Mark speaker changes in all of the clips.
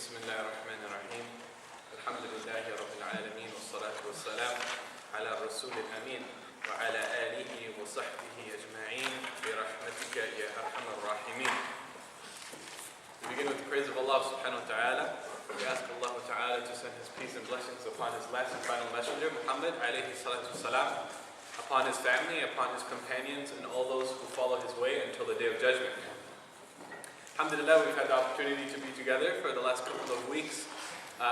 Speaker 1: بسم الله الرحمن الرحيم الحمد لله رب العالمين والصلاة والسلام على الرسول الأمين وعلى آله وصحبه أجمعين برحمتك يا أرحم الراحمين. We begin with the praise of Allah subhanahu wa ta'ala. We ask Allah ta'ala to send His peace and blessings upon His last and final messenger, Muhammad alayhi salatu wasalam, upon his family, upon his companions, and all those who follow his way until the day of judgment. Alhamdulillah, we've had the opportunity to be together for the last couple of weeks,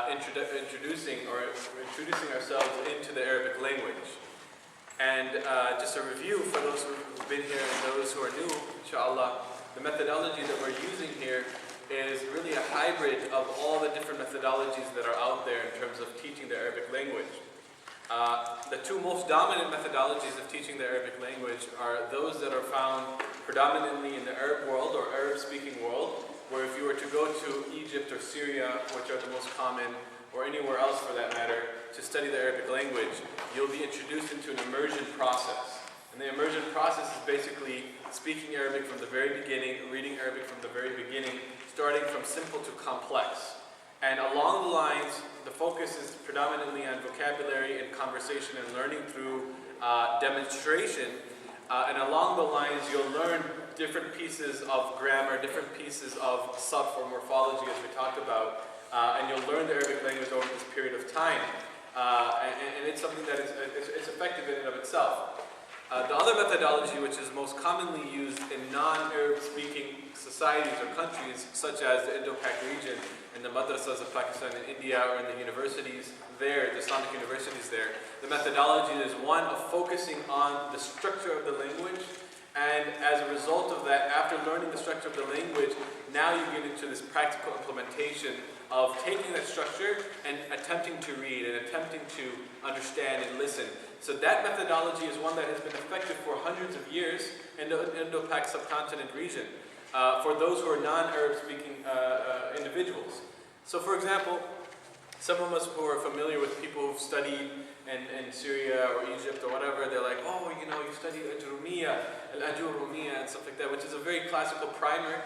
Speaker 1: introducing ourselves into the Arabic language. And just a review for those who've been here and those who are new, inshallah, the methodology that we're using here is really a hybrid of all the different methodologies that are out there in terms of teaching the Arabic language. The two most dominant methodologies of teaching the Arabic language are those that are found predominantly in the Arab world or Arab-speaking world, where if you were to go to Egypt or Syria, which are the most common, or anywhere else for that matter, to study the Arabic language, you'll be introduced into an immersion process. And the immersion process is basically speaking Arabic from the very beginning, reading Arabic from the very beginning, starting from simple to complex. And along the lines, the focus is predominantly on vocabulary and conversation and learning through demonstration. And along the lines, you'll learn different pieces of grammar, different pieces of sarf or morphology, as we talked about. And you'll learn the Arabic language over this period of time. And it's something that is effective in and of itself. The other methodology, which is most commonly used in non-Arab speaking societies or countries, such as the Indo-Pak region, in the madrasas of Pakistan and India, or in the universities there, the Islamic universities there, the methodology is one of focusing on the structure of the language, and as a result of that, after learning the structure of the language, now you get into this practical implementation of taking that structure and attempting to read and attempting to understand and listen. So that methodology is one that has been effective for hundreds of years in the Indo-Pak subcontinent region for those who are non-Arab speaking individuals. So for example, some of us who are familiar with people who've studied in Syria or Egypt or whatever, they're like, oh, you know, you studied Al-Ajurumiyya and stuff like that, which is a very classical primer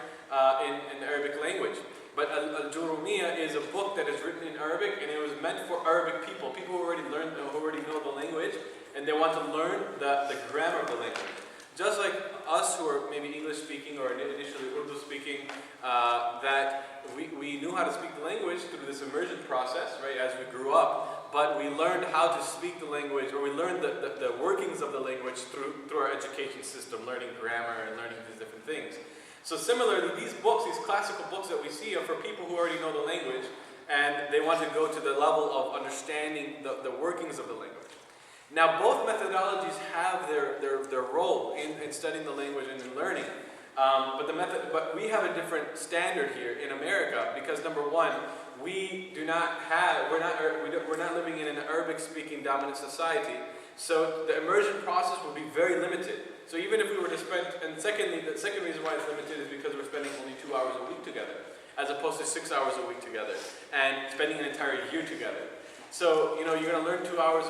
Speaker 1: in the Arabic language. But Al-Jurumiyya is a book that is written in Arabic, and it was meant for Arabic people who already know the language, and they want to learn the grammar of the language. Just like us who are maybe English speaking or initially Urdu speaking, that we knew how to speak the language through this immersion process, right, as we grew up, but we learned how to speak the language, or we learned the workings of the language through our education system, learning grammar and learning these different things. So similarly, these books, these classical books that we see, are for people who already know the language and they want to go to the level of understanding the workings of the language. Now, both methodologies have their role in studying the language and in learning, but we have a different standard here in America because, number one, we're not living in an Arabic-speaking dominant society, so the immersion process will be very limited. So even if we were to spend, and secondly, the second reason why it's limited is because we're spending only 2 hours a week together, as opposed to 6 hours a week together, and spending an entire year together. So, you know, you're going to learn 2 hours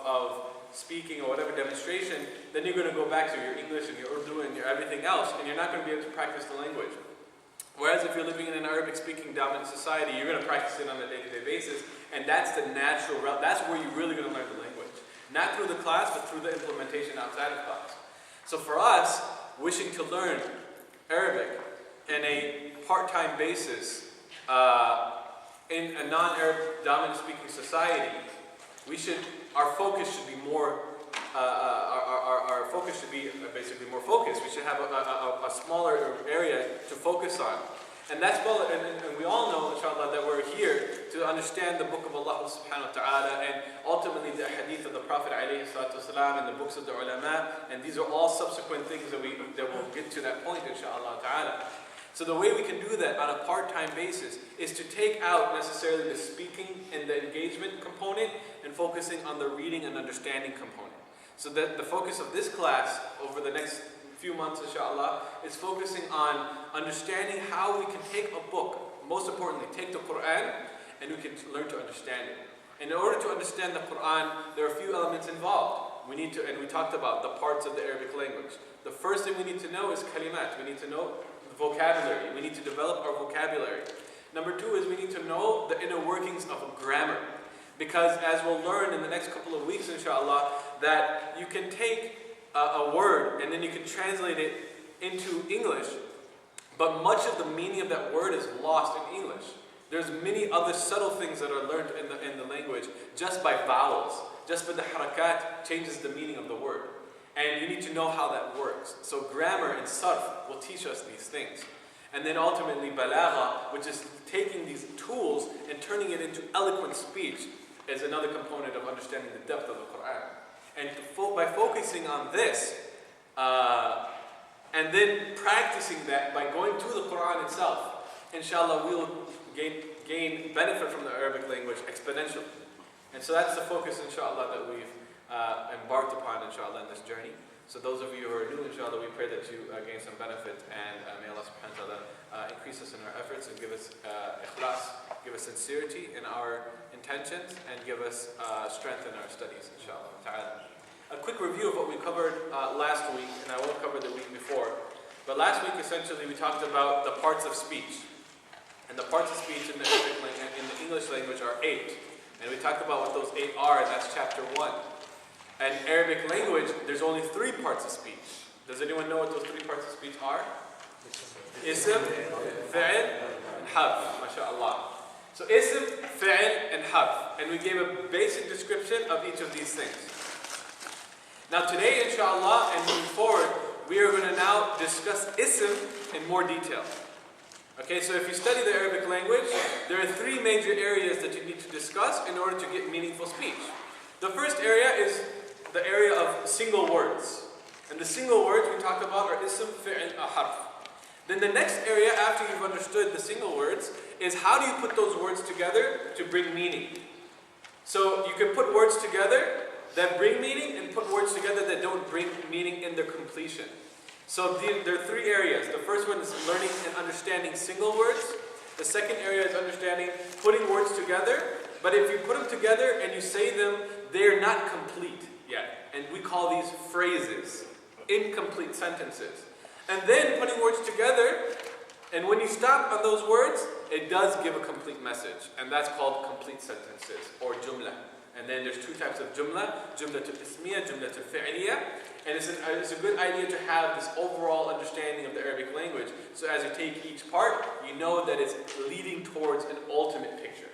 Speaker 1: of speaking or whatever demonstration, then you're going to go back to your English and your Urdu and your everything else, and you're not going to be able to practice the language. Whereas if you're living in an Arabic-speaking dominant society, you're going to practice it on a day-to-day basis, and that's the natural route. That's where you're really going to learn the language. Not through the class, but through the implementation outside of class. So for us, wishing to learn Arabic in a part-time basis in a non-Arab dominant speaking society, our focus should be basically more focused. We should have a smaller area to focus on. And and we all know, inshallah, that we're here to understand the book of Allah subhanahu wa ta'ala and ultimately the hadith of the Prophet alayhi salatu wasalam and the books of the ulama, and these are all subsequent things that will get to that point, inshallah ta'ala. So the way we can do that on a part-time basis is to take out necessarily the speaking and the engagement component and focusing on the reading and understanding component. So that the focus of this class over the next few months, inshallah, is focusing on understanding how we can take a book, most importantly, take the Quran, and we can learn to understand it. And in order to understand the Quran, there are a few elements involved. We talked about the parts of the Arabic language. The first thing we need to know is kalimat. We need to know the vocabulary. We need to develop our vocabulary. Number two is we need to know the inner workings of grammar. Because as we'll learn in the next couple of weeks, inshallah, that you can take a word and then you can translate it into English, but much of the meaning of that word is lost in English. There's many other subtle things that are learned in the language just by vowels. Just by the harakat changes the meaning of the word. And you need to know how that works. So grammar and sarf will teach us these things. And then ultimately balagha, which is taking these tools and turning it into eloquent speech, is another component of understanding the depth of the Quran. And by focusing on this, and then practicing that by going to the Quran itself, inshallah we will gain benefit from the Arabic language exponentially. And so that's the focus, inshallah, that we've embarked upon, inshallah, in this journey. So those of you who are new, inshallah, we pray that you gain some benefit, and may Allah subhanahu wa ta'ala increase us in our efforts and give us ikhlas, give us sincerity in our intentions, and give us strength in our studies, inshallah ta'ala. A quick review of what we covered last week, and I won't cover the week before. But last week, essentially, we talked about the parts of speech. And the parts of speech in the English language are 8. And we talked about what those 8 are, and that's chapter 1. And Arabic language, there's only 3 parts of speech. Does anyone know what those 3 parts of speech are? Ism, fi'l, and harf. MashaAllah. So ism, fi'l, and harf. And we gave a basic description of each of these things. Now today, inshallah, and moving forward, we are going to now discuss ism in more detail. Okay, so if you study the Arabic language, there are 3 major areas that you need to discuss in order to get meaningful speech. The first area is the area of single words. And the single words we talked about are ism, fi'l, harf. Then the next area, after you've understood the single words, is how do you put those words together to bring meaning. So you can put words together that bring meaning and put words together that don't bring meaning in their completion. So there are 3 areas. The first one is learning and understanding single words. The second area is understanding putting words together. But if you put them together and you say them, they're not complete yet. And we call these phrases, incomplete sentences. And then putting words together, and when you stop on those words, it does give a complete message. And that's called complete sentences, or jumla. And then there's 2 types of jumla, jumlatul ismiya, jumlatul fi'liya. And it's a good idea to have this overall understanding of the Arabic language. So as you take each part, you know that it's leading towards an ultimate picture.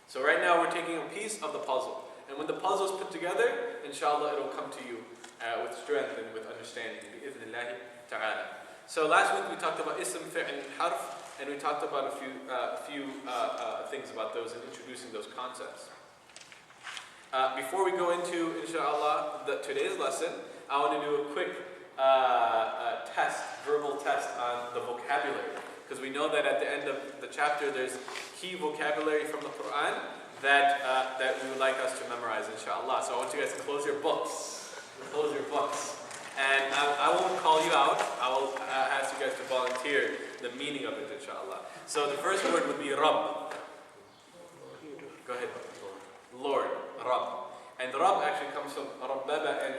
Speaker 1: So right now we're taking a piece of the puzzle. And when the puzzle is put together, inshallah it'll come to you with strength and with understanding. Bi-idhnillahi ta'ala. So last week we talked about ism, fi'l, and harf. And we talked about a few things about those and introducing those concepts. Before we go into, inshallah, today's lesson, I want to do a quick verbal test on the vocabulary. Because we know that at the end of the chapter, there's key vocabulary from the Quran that we would like us to memorize, inshallah. So I want you guys to close your books. Close your books. And I won't call you out. I will ask you guys to volunteer the meaning of it, inshallah. So the first word would be Rabb. Go ahead. Lord. Rabb. And Rabb actually comes from Rabbaba, and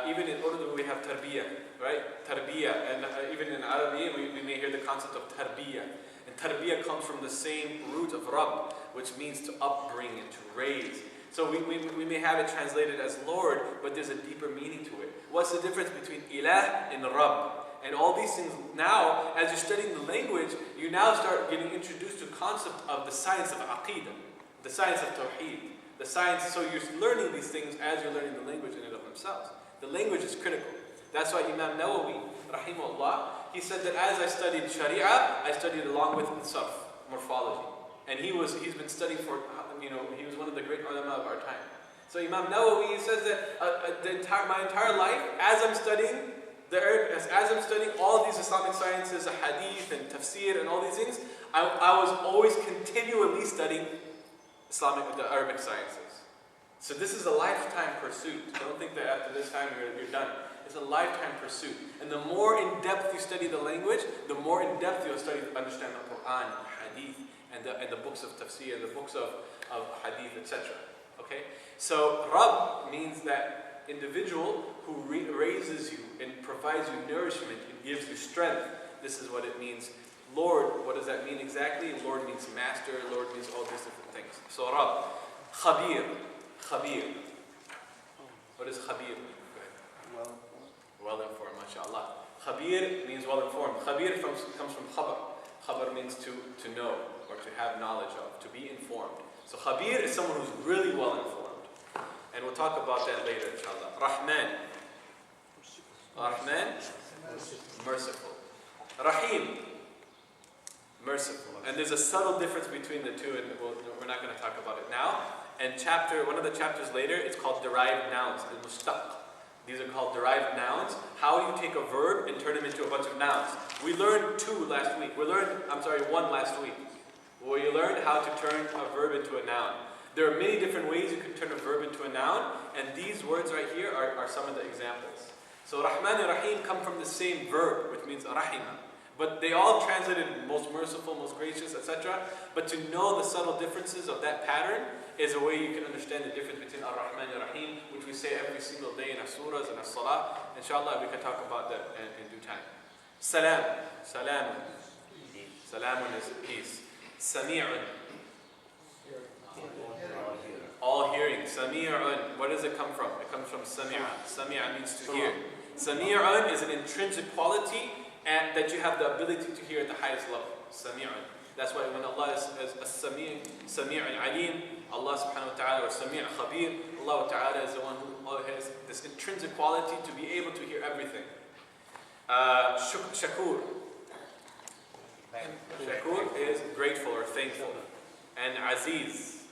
Speaker 1: even in Urdu we have Tarbiyah, right? Tarbiyah, and even in Arabic we may hear the concept of Tarbiyah. And Tarbiyah comes from the same root of Rabb, which means to upbring and to raise. So we may have it translated as Lord, but there's a deeper meaning to it. What's the difference between Ilah and Rabb? And all these things now, as you're studying the language, you now start getting introduced to the concept of the science of Aqeedah, the science of Tawheed. The science, so you're learning these things as you're learning the language in and of themselves. The language is critical. That's why Imam Nawawi, rahimahullah, he said that as I studied Sharia, I studied along with Sarf, morphology. And he's been studying for, he was one of the great ulama of our time. So Imam Nawawi says that my entire life, as I'm studying all these Islamic sciences, hadith and tafsir and all these things, I was always continually studying the Arabic sciences. So this is a lifetime pursuit. Don't think that after this time you're done. It's a lifetime pursuit. And the more in depth you study the language, the more in depth you'll understand the Quran, hadith, and the books of tafsir, and the books of hadith, etc. Okay? So Rabb means that individual who raises you and provides you nourishment and gives you strength. This is what it means. Lord, what does that mean exactly? Lord means master, Lord means all these different things. So Rabb, Khabir, Khabir. What is Khabir? Well informed, mashallah. Khabir means well informed. Khabir comes from khabar. Khabar means to know or to have knowledge of, to be informed. So Khabir is someone who's really well informed. And we'll talk about that later, inshallah. Rahman. Rahman, merciful. Rahim, merciful. And there's a subtle difference between the two, and we're not going to talk about it now. And one of the chapters later, it's called derived nouns, al-mustaq. These are called derived nouns. How you take a verb and turn them into a bunch of nouns. We learned one last week, where you learned how to turn a verb into a noun. There are many different ways you can turn a verb into a noun, and these words right here are some of the examples. So Rahman and Rahim come from the same verb, which means Rahima. But they all translated most merciful, most gracious, etc. But to know the subtle differences of that pattern is a way you can understand the difference between Ar-Rahman and Rahim, which we say every single day in our surahs and our salah. Inshallah, we can talk about that in due time. Salam. Salamun. Salamun is peace. Sami'un. All hearing. Sami'un. Where does it come from? It comes from Sami'a. Sami'a means to hear. Sami'un is an intrinsic quality and that you have the ability to hear at the highest level. Sami'un. That's why when Allah is Sami'un Alim, Allah subhanahu wa ta'ala, or Sami' Khabir, Allah ta'ala is the one who has this intrinsic quality to be able to hear everything. Shakur. Shakur is grateful or thankful. And Aziz.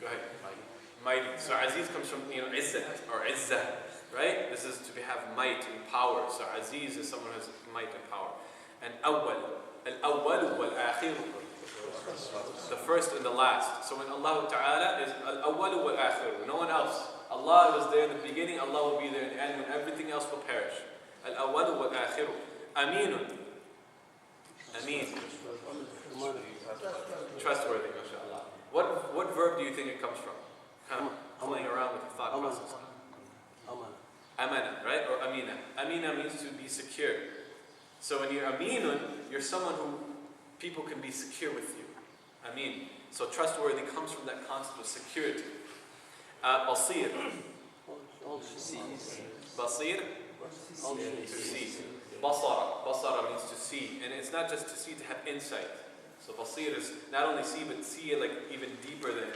Speaker 1: Go ahead. Mighty. So Aziz comes from Izzat or Izzah, right? This is to have might and power. So Aziz is someone who has might and power. And Awwal. Al-Awwal wal-Akhir. The first and the last. So when Allah Ta'ala is Al-Awwal wal-Akhir, no one else. Allah was there in the beginning, Allah will be there in the end when everything else will perish. Al-Awwal wal-Akhir. Aminun. Amin. Trustworthy, mashallah. What verb do you think it comes from? Kind of playing around with the thought process. Amana, right? Or Amina. Amina means to be secure. So when you're Aminun, you're someone who people can be secure with you. Amin. So trustworthy comes from that concept of security. Basir. Basir. To see. Basara. Basara means to see. And it's not just to see, to have insight. So Basir is not only see, but see it like even deeper than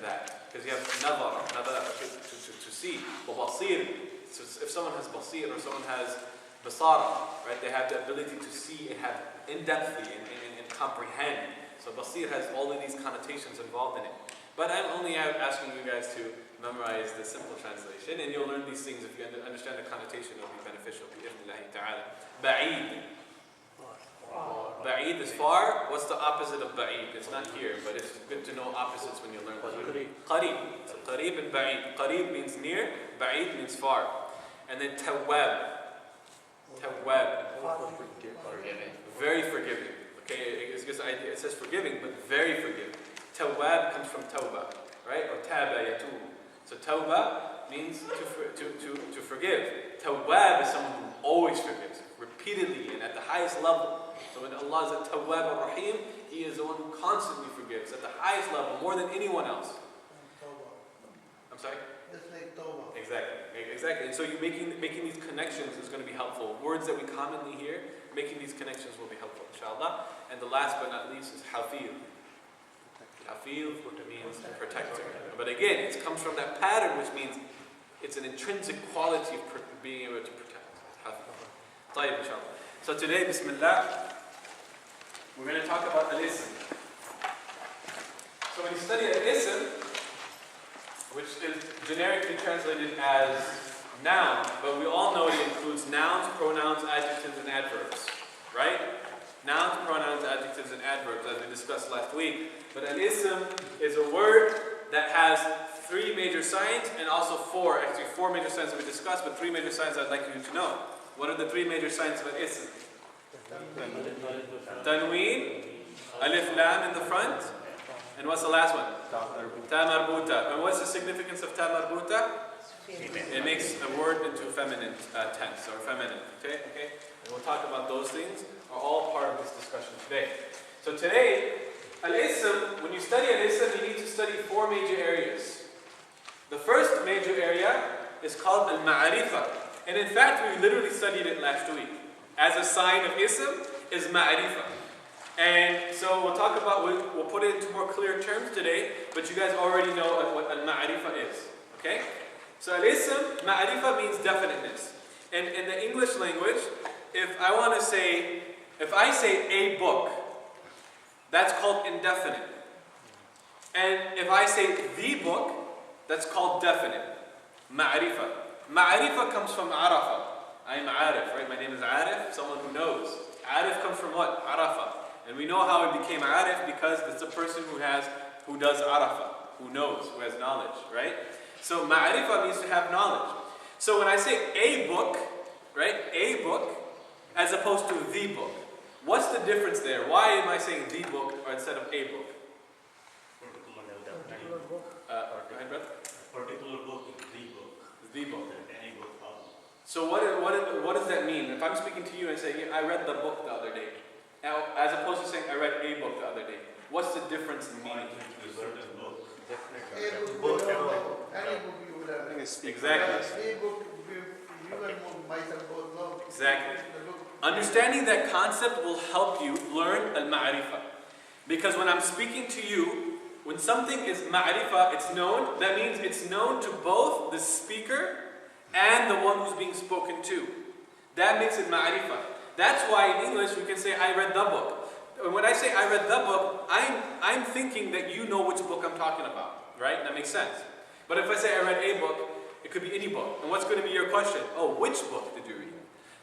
Speaker 1: that. Because you have Nadara to see. But Basir, so if someone has Basir or someone has Basara, right? They have the ability to see and have in-depthly and comprehend. So Basir has all of these connotations involved in it. But I'm only asking you guys to memorize the simple translation, and you'll learn these things. If you understand the connotation, it'll be beneficial. Bi-idhnillahi ta'ala. Ba'id. Ba'id is far. What's the opposite of ba'id? It's not here, but it's good to know opposites when you learn Quranic. Qareeb. So qareeb and ba'id. Qareeb means near, ba'id means far. And then tawwab. Tawwab. Very forgiving. Okay, it says forgiving, but very forgiving. Tawwab comes from tawbah, right? Or taba yatub. So tawbah means to forgive. Tawwab is someone who always forgives, repeatedly and at the highest level. So when Allah is at Tawwab ar-Rahim, He is the one who constantly forgives at the highest level, more than anyone else. I'm sorry? Exactly. And so you making these connections is going to be helpful. Words that we commonly hear, making these connections will be helpful, inshallah. And the last but not least is Hafiz. Hafiz means protector. But again, it comes from that pattern, which means it's an intrinsic quality of being able to protect. Hafiz. Tayyib, inshallah. So today, bismillah, we're going to talk about al-ism. So when you study al-ism, which is generically translated as noun, but we all know it includes nouns, pronouns, adjectives, and adverbs, right? Nouns, pronouns, adjectives, and adverbs, as we discussed last week. But al-ism is a word that has three major signs and also four major signs that we discussed, but three major signs I'd like you to know. What are the three major signs of al-ism? Tanween, alif lam in the front, and what's the last one? Ta marbuta. And what's the significance of ta marbuta? It makes a word into feminine tense or feminine. Okay. And we'll talk about those things are all part of this discussion today. So today, al-ism, when you study al-ism, you need to study 4 major areas. The first major area is called al-ma'arifa. And in fact, we literally studied it last week. As a sign of ism is ma'arifa. And so we'll talk about, we'll put it into more clear terms today, but you guys already know what al-ma'arifa is. Okay? So al-ism, ma'arifa means definiteness. And in the English language, if I say a book, that's called indefinite. And if I say the book, that's called definite. Ma'arifa. Ma'arifa comes from arafa. I'm Arif, right? My name is Arif, someone who knows. Arif comes from what? Arafa. And we know how it became Arif because it's a person who does arafa, who knows, who has knowledge, right? So ma'arifa means to have knowledge. So when I say a book, right? A book, as opposed to the book. What's the difference there? Why am I saying the book or instead of a book?
Speaker 2: Particular book.
Speaker 1: Go ahead, brother.
Speaker 2: Particular book is the book.
Speaker 1: The book.
Speaker 2: Any book.
Speaker 1: So what does that mean? If I'm speaking to you and saying, I read the book the other day, now, as opposed to saying, I read a book the other day, what's the difference in meaning?
Speaker 2: A certain book.
Speaker 3: Any book you will have.
Speaker 1: Exactly.
Speaker 3: A book, you and myself both know.
Speaker 1: Exactly. Understanding that concept will help you learn al-ma'arifa. Because when I'm speaking to you, when something is ma'arifa, it's known, that means it's known to both the speaker and the one who's being spoken to. That makes it ma'arifa. That's why in English we can say, I read the book. When I say I read the book, I'm thinking that you know which book I'm talking about. Right? That makes sense. But if I say I read a book, it could be any book. And what's going to be your question? Oh, which book did you read?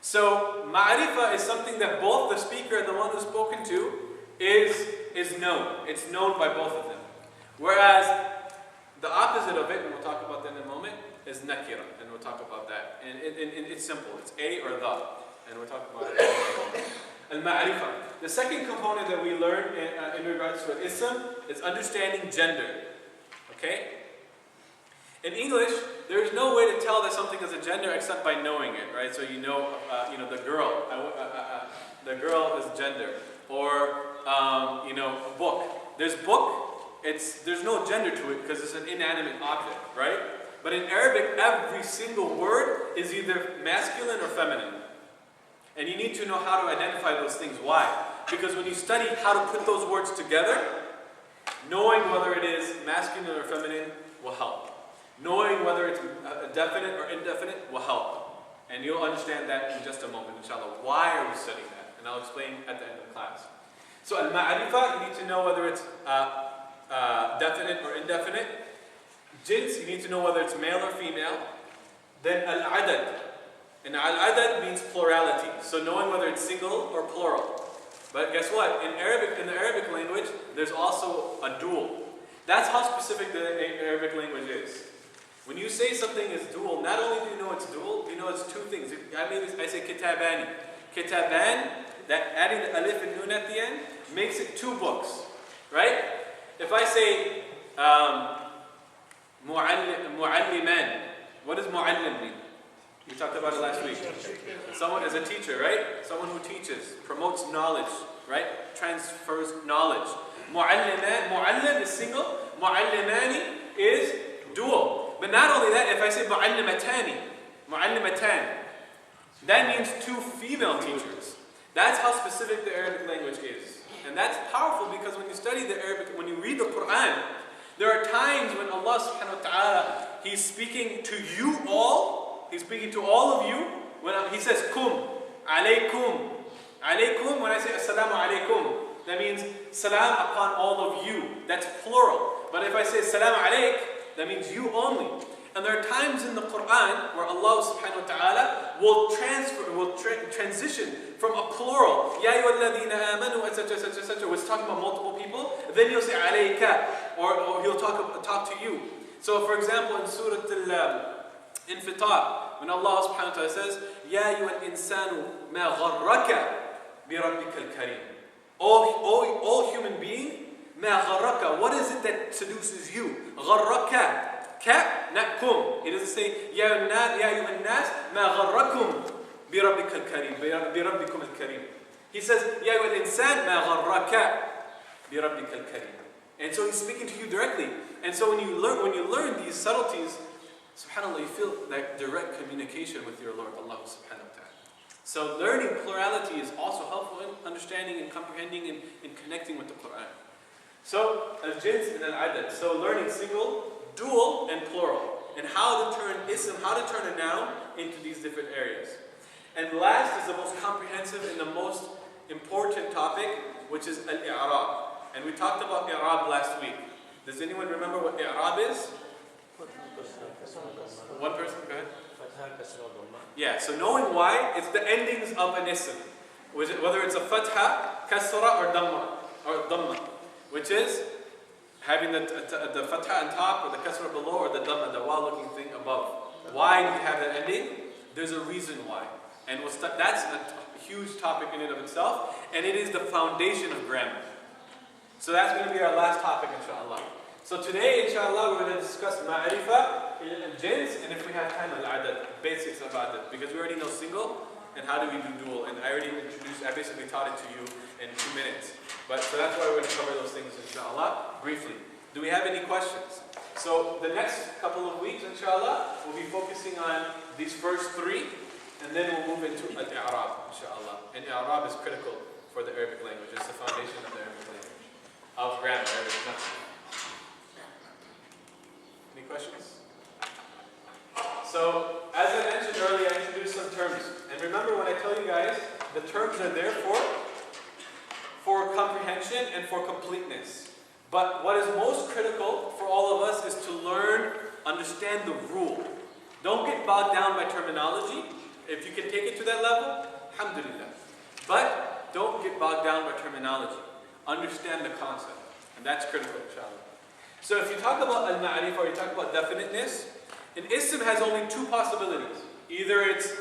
Speaker 1: So, ma'arifa is something that both the speaker and the one who's spoken to is known. It's known by both of them. Whereas, the opposite of it, and we'll talk about that in a moment, is nakira. And we'll talk about that. And it's simple. It's a or the. And we'll talk about it. Al-ma'arifa. The second component that we learn in regards to al-ism is understanding gender. Okay? In English, there is no way to tell that something is a gender except by knowing it, right? So you know the girl. The girl is gender. Or, a book. There's book, there's no gender to it because it's an inanimate object, right? But in Arabic, every single word is either masculine or feminine. And you need to know how to identify those things. Why? Because when you study how to put those words together, knowing whether it is masculine or feminine will help. Knowing whether it's definite or indefinite will help. And you'll understand that in just a moment, inshallah. Why are we studying that? And I'll explain at the end of the class. So al-ma'arifa, you need to know whether it's definite or indefinite. Jins, you need to know whether it's male or female. Then al-adad. And al-adad means plurality. So knowing whether it's single or plural. But guess what? In the Arabic language, there's also a dual. That's how specific the Arabic language is. When you say something is dual, not only do you know it's dual, you know it's 2 things. I say kitabani. Kitaban, that adding the alif and nun at the end, makes it 2 books. Right? If I say mu'alliman, what does mu'allim mean? We talked about it last week. Someone is a teacher, right? Someone who teaches, promotes knowledge, right? Transfers knowledge. Mu'allim is single. Mu'allimani is dual. But not only that, if I say mu'allimatan, that means 2 female teachers. That's how specific the Arabic language is. And that's powerful because when you study the Arabic, when you read the Quran, there are times when Allah subhanahu wa ta'ala, He's speaking to you all, He's speaking to all of you, when He says kum, alaykum. Alaykum, when I say assalamu alaykum, that means salam upon all of you. That's plural. But if I say salam alayk, that means you only. And there are times in the Quran where Allah subhanahu wa ta'ala will transition from a plural, Ya ayyuhalladhina amanu, etc., etc., etc., was talking about multiple people. Then he'll say alayka, or he'll talk to you. So for example, in Surah Al-Infitar, when Allah subhanahu wa ta'ala says, Ya ayyuhal insanu ma gharraka bi rabbika al-karim. O human being, ma gharraka, what is it that seduces you? Gharraka. Ka, not kum. He doesn't say, Ya ayyuhan nas, ma gharrakum bi rabbika al-karim, bi rabbikum al-karim.
Speaker 4: He says, يَا أَيُّهَا الْإِنسَانِ مَا غَرَّكَ بِرَبِّكَ الْكَرِيمِ. And so he's speaking to you directly. And so when you learn these subtleties, subhanAllah, you feel that direct communication with your Lord, Allah subhanahu wa ta'ala. So learning plurality is also helpful in understanding and comprehending and connecting with the Quran. So, al-jins and al-adad. So learning single, dual, and plural. And how to turn ism, how to turn a noun into these different areas. And last is the most comprehensive and the most important topic, which is al-i'rab. And we talked about i'rab last week. Does anyone remember what i'rab is? One person, go ahead. Yeah, so knowing why, it's the endings of an ism. Whether it's a fatha, kasra, or dhamma, which is having the fatha on top, or the kasra below, or the dhamma, the waw-looking thing above. Why do you have that ending? There's a reason why. And that's a huge topic in and of itself, and it is the foundation of grammar. So that's going to be our last topic, inshallah. So today, inshallah, we're going to discuss ma'rifah, al-jins, and if we have time, al-adad, basics about it. Because we already know single, and how do we do dual. And I basically taught it to you in 2 minutes. So that's why we're going to cover those things, inshallah, briefly. Do we have any questions? So the next couple of weeks, inshallah, we'll be focusing on these first 3, and then we'll move into al-i'rab, inshallah. And i'rab is critical for the Arabic language. It's the foundation of the Arabic language. Of grammar, Arabic, nothing. Any questions? So, as I mentioned earlier, I introduced some terms. And remember when I tell you guys, the terms are there for comprehension and for completeness. But what is most critical for all of us is to learn, understand the rule. Don't get bogged down by terminology. If you can take it to that level, alhamdulillah. But don't get bogged down by terminology. Understand the concept. And that's critical, inshallah. So if you talk about al-ma'rifah or you talk about definiteness, an ism has only 2 possibilities. Either it's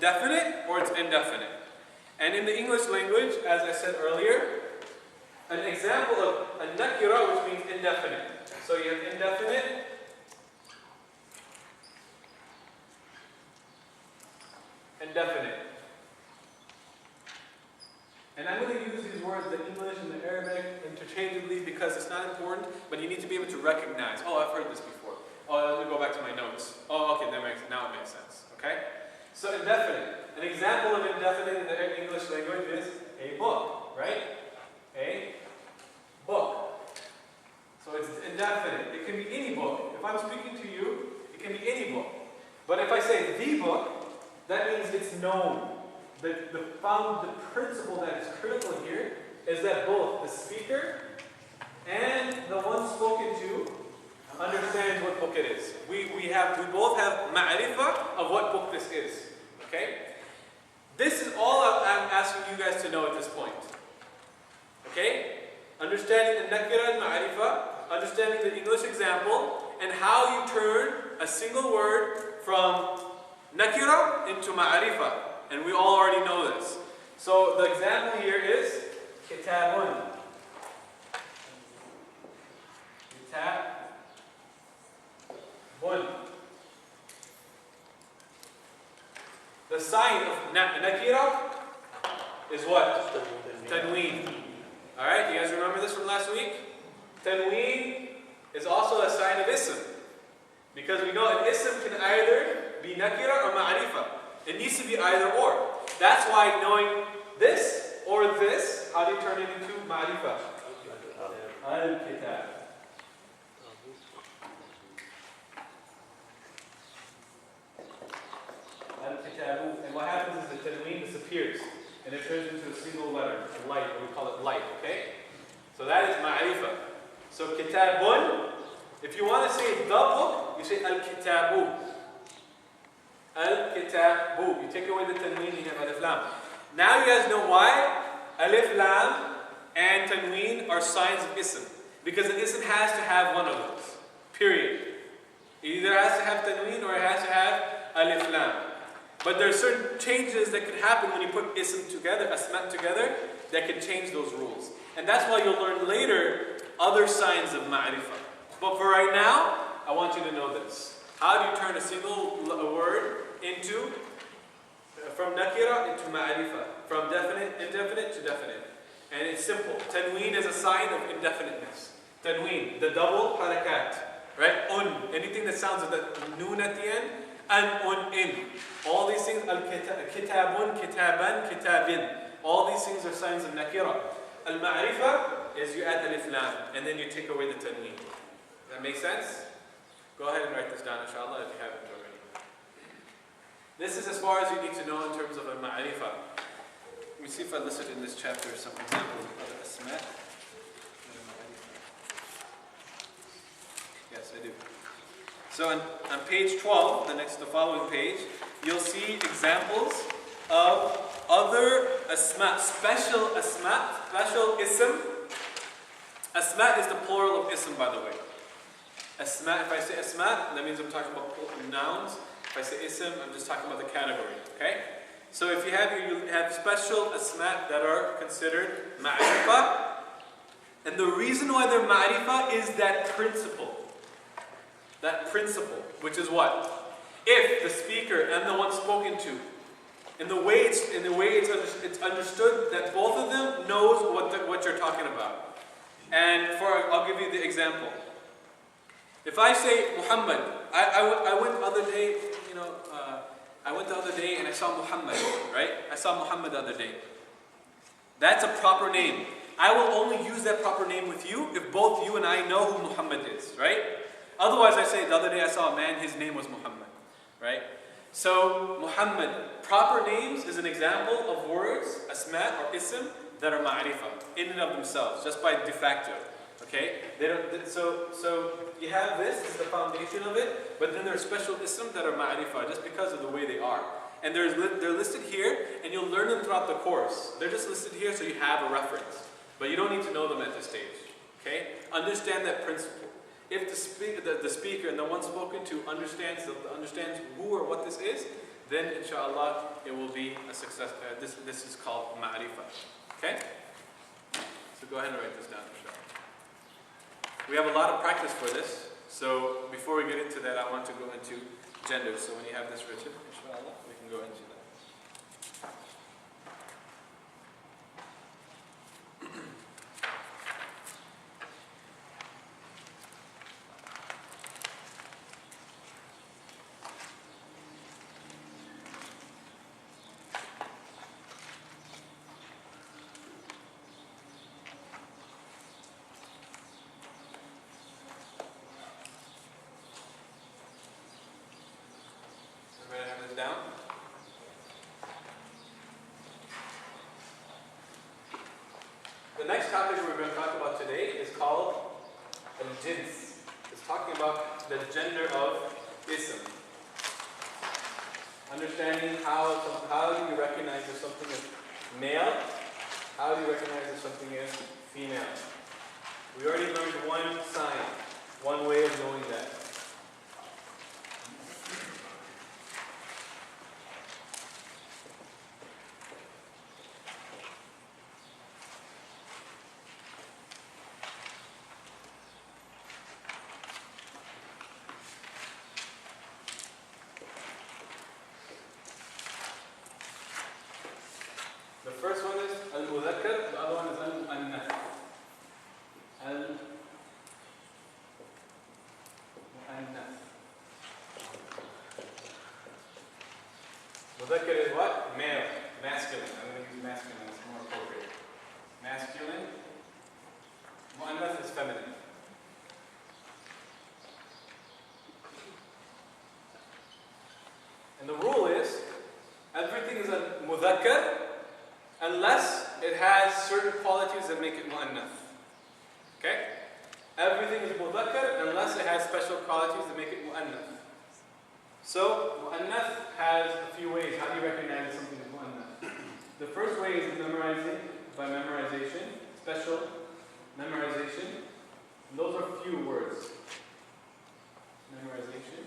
Speaker 4: definite or it's indefinite. And in the English language, as I said earlier, an example of al-nakira, which means indefinite. So you have indefinite, indefinite. And I'm going to use these words, the English and the Arabic, interchangeably because it's not important, but you need to be able to recognize, oh, I've heard this before. Oh, let me go back to my notes. Oh, okay, now it makes sense. Okay? So indefinite. An example of indefinite in the English language is a book, right? A book. So it's indefinite. It can be any book. If I'm speaking to you, it can be any book. But if I say the book, that means it's known. The principle that is critical here is that both the speaker and the one spoken to understands what book it is. We both have ma'rifah of what book this is. Okay? This is all I'm asking you guys to know at this point. Okay? Understanding the nakira and ma'rifah, understanding the English example, and how you turn a single word from nakira into ma'rifah. And we all already know this. So the example here is kitabun. Kitabun. The sign of nakira is what? Tanween. Alright, you guys remember this from last week? Tanween is also a sign of ism. Because we know an ism can either be nakira or ma'rifah. It needs to be either or. That's why knowing this or this, how do you turn it into ma'rifah? Al-kitab. Al-kitabu. And what happens is the tanween disappears. And it turns into a single letter, a light, or we call it light, okay? So that is ma'rifah. So kitabun, if you want to say the book, you say al-kitabu. Al-kitabu. You take away the tanween, you have alif lam. Now you guys know why alif lam and tanween are signs of ism. Because an ism has to have one of those. Period. It either has to have tanween or it has to have alif lam. But there are certain changes that can happen when you put ism together, asma together, that can change those rules. And that's why you'll learn later other signs of ma'rifah. But for right now, I want you to know this. How do you turn a single word into, from nakira into ma'arifa, from definite, indefinite to definite. And it's simple. Tanween is a sign of indefiniteness. Tanween, the double harakat, right? Anything that sounds with the noon at the end, and in. All these things, kitabun, kitaban, kitabin. All these things are signs of nakira. Al-ma'rifa is you add alif lam, and then you take away the tanween. Does that make sense? Go ahead and write this down, inshallah, if you haven't already. This is as far as you need to know in terms of al-ma'rifa. Let me see if I listed in this chapter some examples of other asma. Yes, I do. So on page 12, the following page, you'll see examples of other asma, special ism. Asma is the plural of ism, by the way. Asma, if I say asma, that means I'm talking about nouns. If I say ism, I'm just talking about the category, okay? So if you have special asma that are considered ma'rifa, and the reason why they're ma'rifa is that principle. That principle, which is what? If the speaker and the one spoken to, in the way it's understood that both of them knows what you're talking about. And I'll give you the example. If I say Muhammad, I went the other day, I went the other day and I saw Muhammad, right? I saw Muhammad the other day. That's a proper name. I will only use that proper name with you if both you and I know who Muhammad is, right? Otherwise I say, the other day I saw a man, his name was Muhammad, right? So, Muhammad, proper names is an example of words, asma or ism, that are ma'rifa, in and of themselves, just by de facto. Okay? So you have this is the foundation of it, but then there are special isms that are ma'rifa, just because of the way they are. And they're listed here, and you'll learn them throughout the course. They're just listed here so you have a reference. But you don't need to know them at this stage. Okay? Understand that principle. If the speaker and the one spoken to understands who or what this is, then inshallah it will be a success. This is called ma'rifa. Okay? So go ahead and write this down, inshallah. We have a lot of practice for this. So before we get into that, I want to go into gender. So when you have this written, inshallah, we can go into that. Down. The next topic we're going to talk about today is called al-jins. It's talking about the gender of ism. Understanding how do you recognize if something is male, how do you recognize if something is female. We already learned one sign, one way of knowing that. The first one is al-mudhakkar, the other one is al-mu'annath. Al-mu'annath. Mudhakkar is what? Male, masculine. I'm going to use masculine, it's more appropriate. Masculine. Mu'annath is feminine. And the rule is, everything is a mudhakkar unless it has certain qualities that make it mu'annath. Okay? Everything is mudhakkar unless it has special qualities that make it mu'annath. So, mu'annath has a few ways. How do you recognize something is mu'annath? The first way is by memorization, special memorization. And those are few words. Memorization.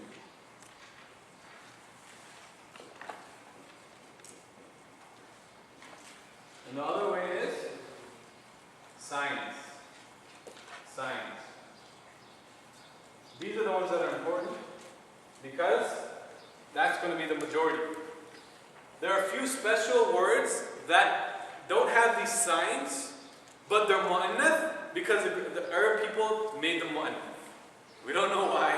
Speaker 4: And the other way is signs. Signs. These are the ones that are important because that's going to be the majority. There are a few special words that don't have these signs, but they're mu'annath because the Arab people made them mu'annath. We don't know why.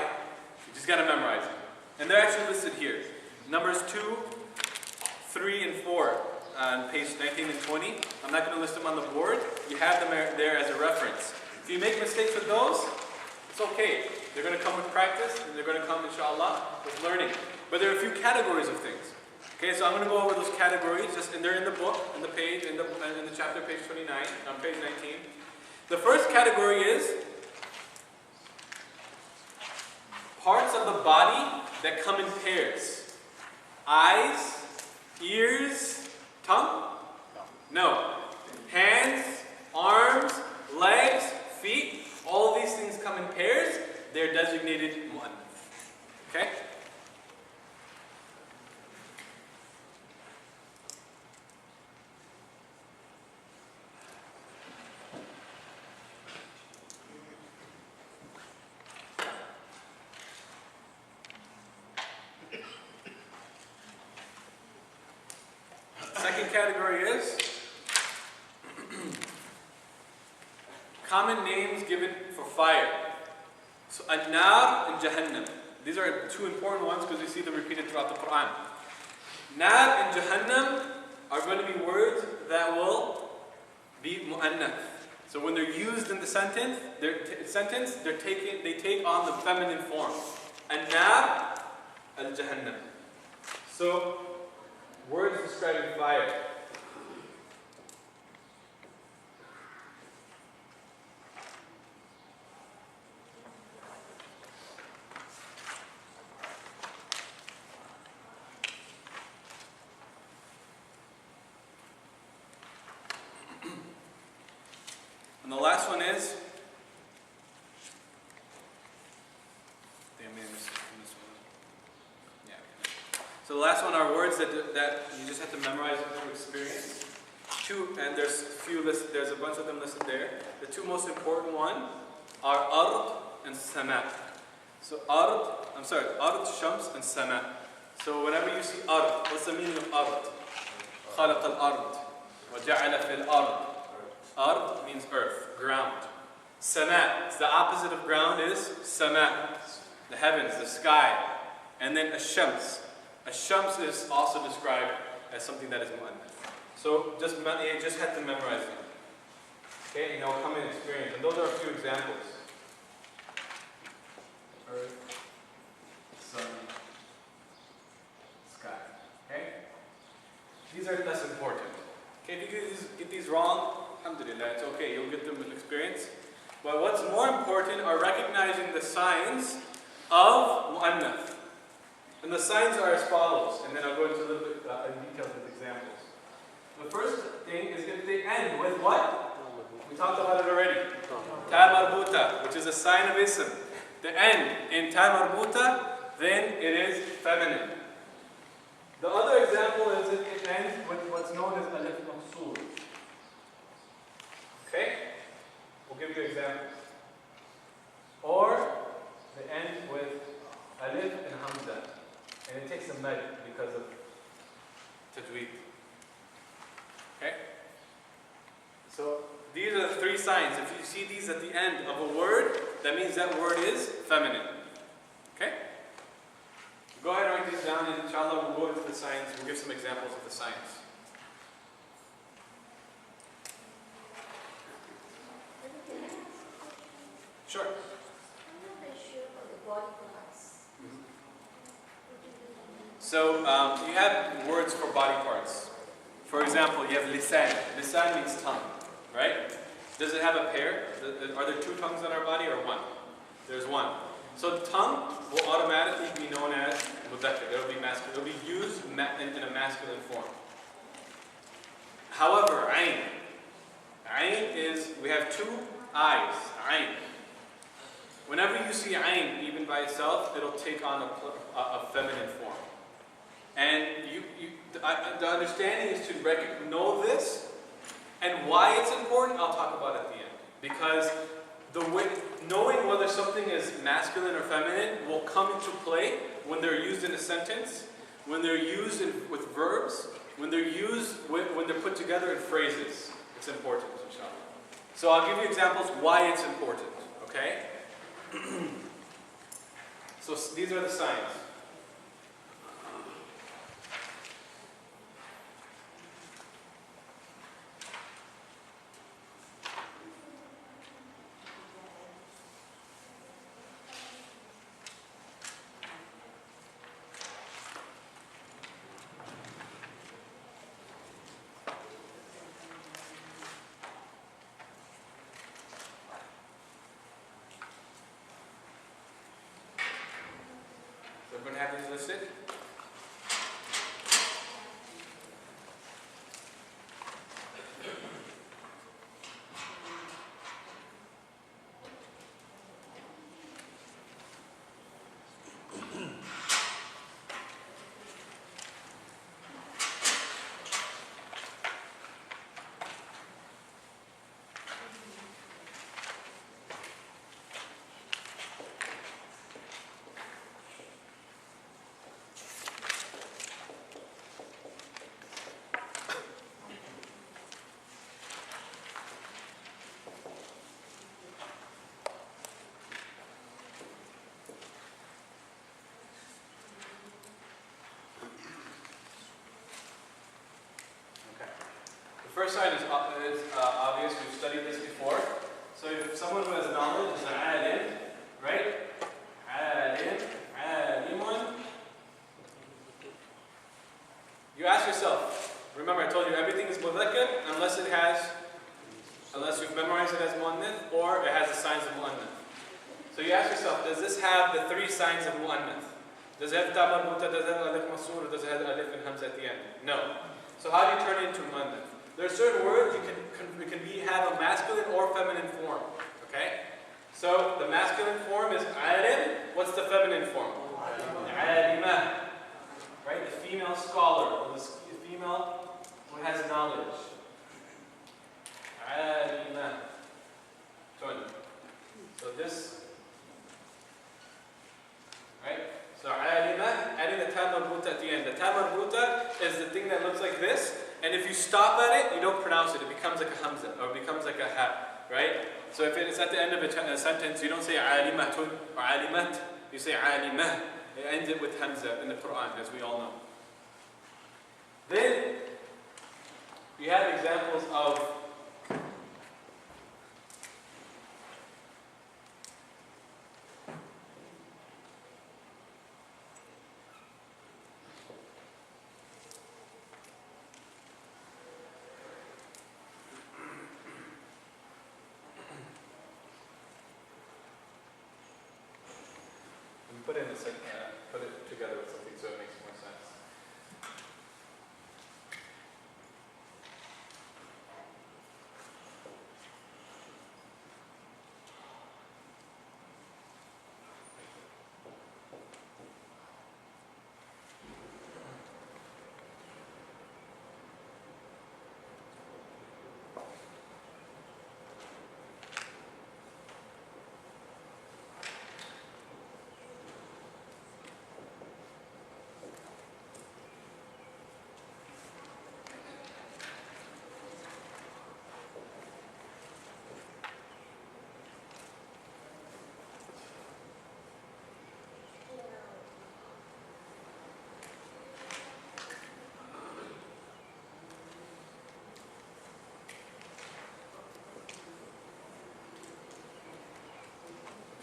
Speaker 4: You just got to memorize them. And they're actually listed here. Numbers 2, 3, and 4 on page 19 and 20. I'm not going to list them on the board. You have them there as a reference. If you make mistakes with those, it's okay. They're going to come with practice, and they're going to come, inshallah, with learning. But there are a few categories of things. Okay, so I'm going to go over those categories, and they're in the book, in the page, in the chapter, page 29, on page 19. The first category is parts of the body that come in pairs. Eyes, ears, tongue? No. Hands, arms, legs, feet, all of these things come in pairs. They're designated mu'annath. Okay? Second category is common names given for fire. So an-nar and Jahannam. These are two important ones because we see them repeated throughout the Quran. Nar and Jahannam are going to be words that will be mu'annath. So when they're used in the sentence, they take on the feminine form. An-nar, al-Jahannam. So words describing fire. And the last one is so the last one are words that you just have to memorize through experience. And there's a bunch of them listed there. The two most important ones are ard and sama. So ard, shams, and sama. So whenever you see ard, what's the meaning of ard? خلق الأرض وجعل في الأرض. Ard means earth, ground. Sama, the opposite of ground is sama, the heavens, the sky. And then ash-shams. Ash-shams is also described as something that is mu'annath. So you just have to memorize them. Okay, and they'll come in experience. And those are a few examples. Earth, sun, sky. Okay? These are less important. Okay, if you get these wrong, alhamdulillah, it's okay. You'll get them with experience. But what's more important are recognizing the signs of mu'annath. And the signs are as follows, and then I'll go into a little bit in detail with examples. The first thing is if they end with what? We talked about it already. Ta marbuta, which is a sign of ism. The end in ta marbuta, then it is feminine. The other example is if it ends with what's known as alif maqsoor. Okay? We'll give you examples. Or they end with alif and hamza. And it takes a med because of tajweed. Okay? So these are the three signs. If you see these at the end of a word, that means that word is feminine. Okay? Go ahead and write these down, and inshallah we'll go into the signs. We'll give some examples of the signs. Sure. So you have words for body parts. For example, you have lisan. Lisan means tongue, right? Does it have a pair? Are there two tongues on our body or one? There's one. So the tongue will automatically be known as mudhakkar. It will be masculine. It will be used in a masculine form. However, ayn. Ayn is, we have two eyes. Ayn. Whenever you see ayn, even by itself, it'll take on a feminine form. And the understanding is to know this, and why it's important, I'll talk about at the end. Because knowing whether something is masculine or feminine will come into play when they're used in a sentence. when they're used with verbs, when they're put together in phrases. It's important, inshallah. So I'll give you examples why it's important, okay? So these are the signs. We're going to have these listed. The first sign is obvious. We've studied this before. So if someone who has knowledge is an alim, right? Alim, alimun. You ask yourself, remember I told you everything is mudhakkar unless you've memorized it as mu'annath or it has the signs of mu'annath. So you ask yourself, does this have the three signs of mu'annath? Does it have ta marbuta, does it have alif masur, or does it have alif and hamza at the end? No. So how do you turn it into mu'annath? There are certain words have a masculine or feminine form. Okay? So the masculine form is alim. What's the feminine form? Alima. Right? The female scholar, or the female who has knowledge. Alima. So this, right? So alima, adding the ta marbuta at the end. The ta marbuta is the thing that looks like this. And if you stop at it, you don't pronounce it. It becomes like a hamza, or it becomes like a ha, right? So if it's at the end of a sentence, you don't say alimatun or alimat. You say alimah. It ends it with hamza in the Quran, as we all know. Then, you have examples of put it together with something so it makes more sense.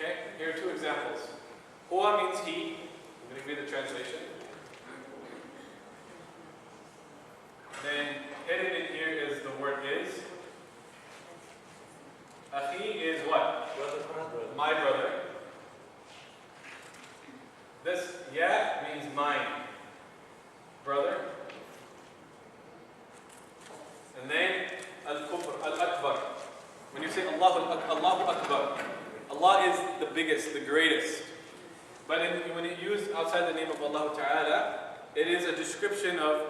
Speaker 4: Okay, here are two examples. Huwa means he. I'm going to read the translation. Then hidden in here is the word is. Akhi is what? My brother. This ya means mine. Brother. And then al-kubr, al-akbar. When you say Allahu Akbar, Allah is the biggest, the greatest. But when it's used outside the name of Allah Ta'ala, it is a description of,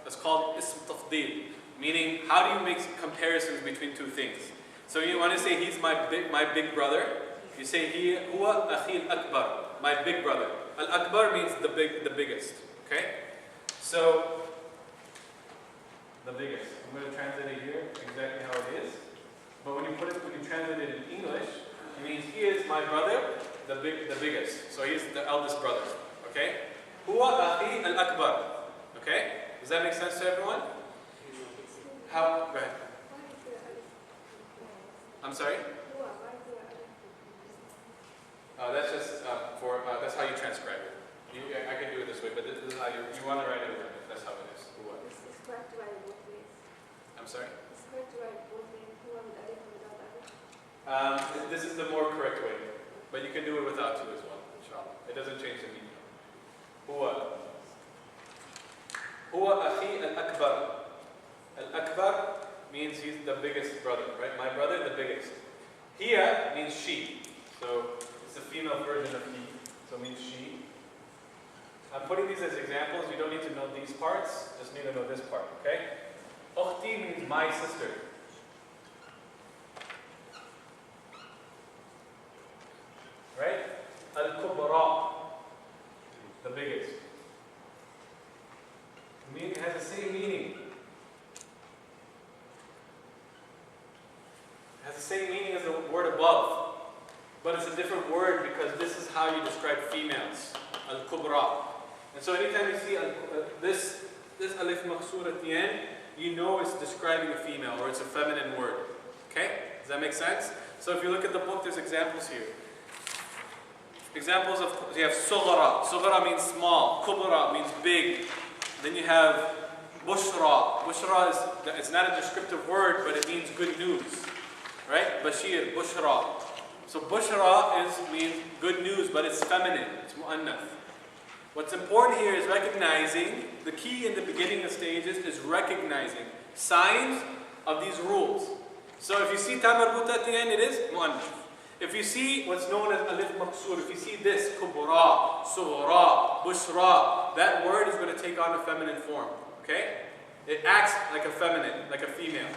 Speaker 4: it's called ism tafdeel, meaning how do you make comparisons between two things? So you want to say he's my big brother, you say huwa akhi al-akbar, my big brother. Al-akbar means the biggest, okay? So, the biggest. I'm going to translate it here exactly how it is. But when you translate it in English, it means he is my brother, the biggest. So he's the eldest brother. Okay? Huwa akhi al-akbar. Okay? Does that make sense to everyone? How? Go ahead. I'm sorry? That's just that's how you transcribe it. I can do it this way, but this is how you want to write it over. That's how it is.
Speaker 5: It's correct to write both ways.
Speaker 4: I'm sorry?
Speaker 5: It's correct to write both ways. Who with alif and without alif.
Speaker 4: This is the more correct way, but you can do it without two as well, inshallah. It doesn't change the meaning. Huwa akhi al-akbar. Al-akbar means he's the biggest brother, right? My brother, the biggest. Hiya means she. So it's the female version of he. So it means she. I'm putting these as examples. You don't need to know these parts. Just need to know this part, okay? Ukhti means my sister. Right? Al-kubra, the biggest. It has the same meaning. It has the same meaning as the word above. But it's a different word because this is how you describe females. Al-kubra. And so anytime you see this alif maqsoor at the end, you know it's describing a female or it's a feminine word. Okay? Does that make sense? So if you look at the book, there's examples here. Examples of, you have sughra. Sughra means small. Kubra means big. Then you have bushra. Bushra is, it's not a descriptive word, but it means good news. Right? Bashir, bushra. So bushra means good news, but it's feminine. It's mu'annath. What's important here is recognizing, the key in the beginning of stages is recognizing signs of these rules. So if you see ta marbuta at the end, it is mu'annath. If you see what's known as alif maqsoor, if you see this, kubra, sughra, bushra, that word is going to take on a feminine form. Okay? It acts like a feminine, like a female,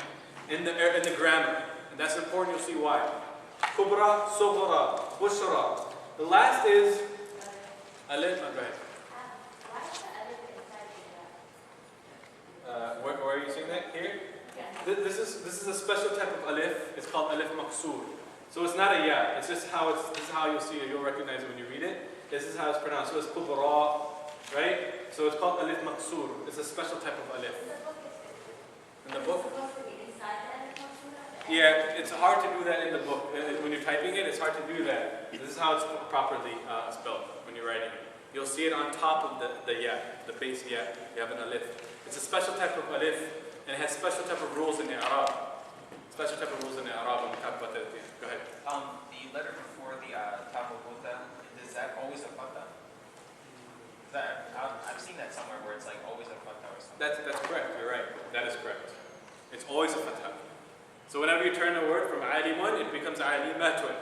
Speaker 4: in the grammar. And that's important, you'll see why. Kubra, sughra, bushra. The last is alif, go ahead. Where are you seeing that? Here? This is a special type of alif. It's called alif maqsoor. So it's not a ya. It's just how this is how you'll see it. You'll recognize it when you read it. This is how it's pronounced. So it's kubra, right? So it's called alif maqsoor. It's a special type of alif. In the book? Yeah, it's hard to do that in the book. When you're typing it, it's hard to do that. This is how it's properly spelled when you're writing it. You'll see it on top of the ya, the base ya. You have an alif. It's a special type of alif, and it has special type of rules in the Arab. Special type of rules in the Arab, and we talk about that at the end. Go ahead.
Speaker 6: The letter before the tabuta, is that always a fatha? I've seen that somewhere where it's like always a fatha or something.
Speaker 4: That's correct. You're right. That is correct. It's always a fatha. So whenever you turn a word from alimun, it becomes alimatun.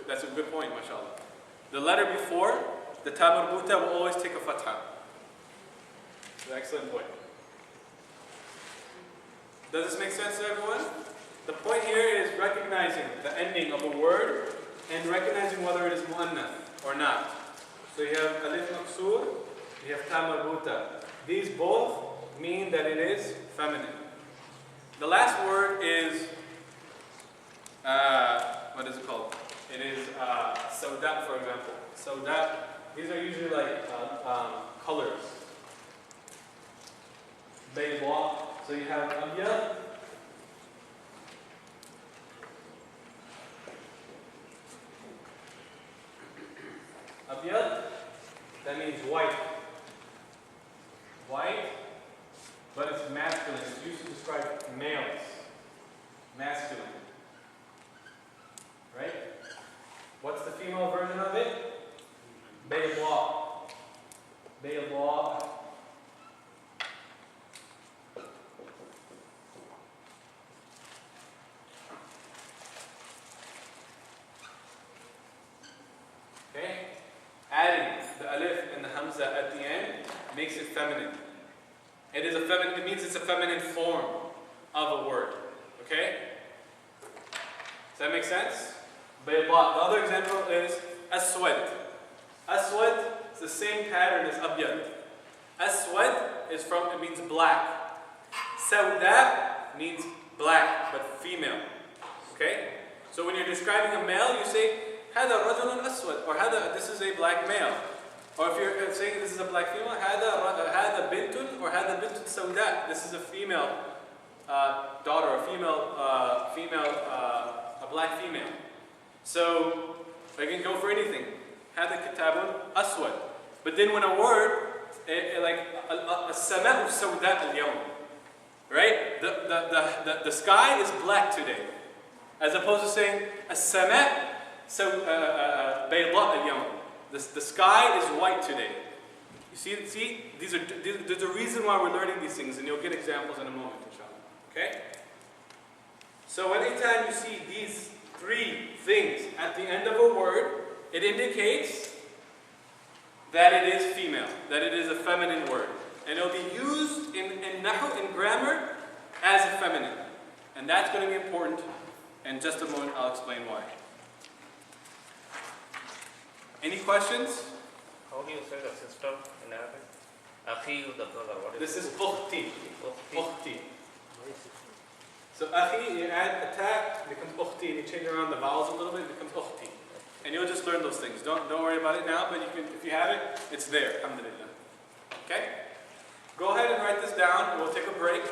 Speaker 4: That's a good point, mashallah. The letter before the ta marbuta will always take a fatha. It's an excellent point. Does this make sense to everyone? The point here is recognizing the ending of a word and recognizing whether it is mu'annath or not. So you have alif maqsoor, you have ta marbuta. These both mean that it is feminine. The last word is, what is it called? It is sauda, for example. Sauda, these are usually like colors. Bayda. So you have abyad. Abyad, that means white. White, but it's masculine. It's used to describe males. Masculine. Right? What's the female version of it? Bayda. Bayda. Okay? Adding the alif and the hamza at the end makes it feminine. It is a feminine. It means it's a feminine form of a word. Okay? Does that make sense? Bayda. The other example is aswad. Aswad is the same pattern as abyad. Aswad it means black. Sawda means black, but female. Okay? So when you're describing a male, you say, هذا رجل أسود, or this is a black male. Or if you're saying this is a black female, هذا بنت, or هذا بنت سوداء, this is a female daughter, a black female. So I can go for anything. هذا كتاب أسود. But then when a word, like السماء سوداء اليوم, right? The sky is black today. As opposed to saying السماء بيضاء اليوم. The sky is white today. You see, there's a reason why we're learning these things, and you'll get examples in a moment, inshallah. Okay? So anytime you see these three things at the end of a word, it indicates that it is female, that it is a feminine word. And it'll be used in nahu, in grammar, as a feminine. And that's going to be important. In just a moment, I'll explain why. Any questions?
Speaker 7: How do you say the sister in Arabic? Akhi, the brother. What
Speaker 4: This
Speaker 7: is
Speaker 4: is ukhti.
Speaker 7: Ukhti.
Speaker 4: Ukhti. So akhi, you add a ta, it becomes ukhti, and you change around the vowels a little bit, it becomes ukhti. And you'll just learn those things. Don't worry about it now, but if you have it, it's there. Alhamdulillah. Okay? Go ahead and write this down, and we'll take a break.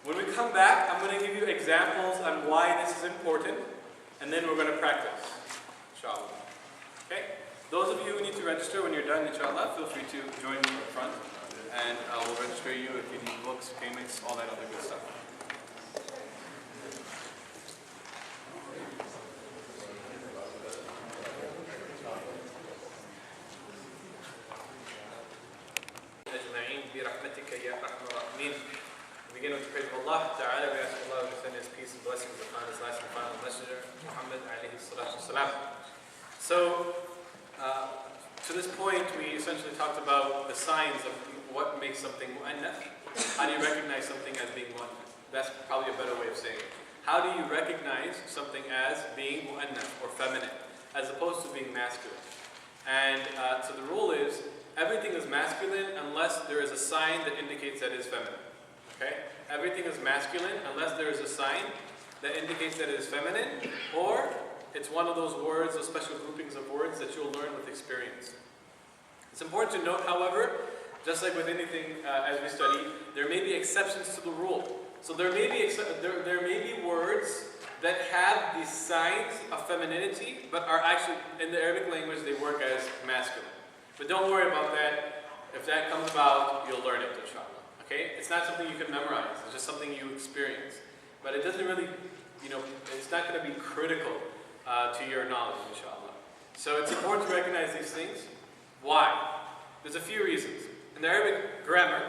Speaker 4: When we come back, I'm going to give you examples on why this is important, and then we're going to practice. Inshallah. Okay? Those of you who need to register, when you're done, inshallah, feel free to join me up front, and I will register you if you need books, payments, all that other good stuff. We begin with the praise of Allah Ta'ala. We ask Allah to send His peace and blessings upon His last and final messenger, Muhammad alayhi salatu wasalam. So, to this point, we essentially talked about the signs of what makes something mu'annath. How do you recognize something as being mu'annath? That's probably a better way of saying it. How do you recognize something as being mu'annath, or feminine, as opposed to being masculine? And so the rule is, everything is masculine unless there is a sign that indicates that it is feminine. Okay? Everything is masculine unless there is a sign that indicates that it is feminine, or it's one of those words, those special groupings of words that you'll learn with experience. It's important to note, however, just like with anything as we study, there may be exceptions to the rule. So there may be words that have these signs of femininity, but are actually, in the Arabic language, they work as masculine. But don't worry about that. If that comes about, you'll learn it, inshallah. Okay? It's not something you can memorize. It's just something you experience. But it doesn't really, it's not going to be critical to your knowledge, inshallah. So it's important to recognize these things. Why? There's a few reasons. In the Arabic grammar,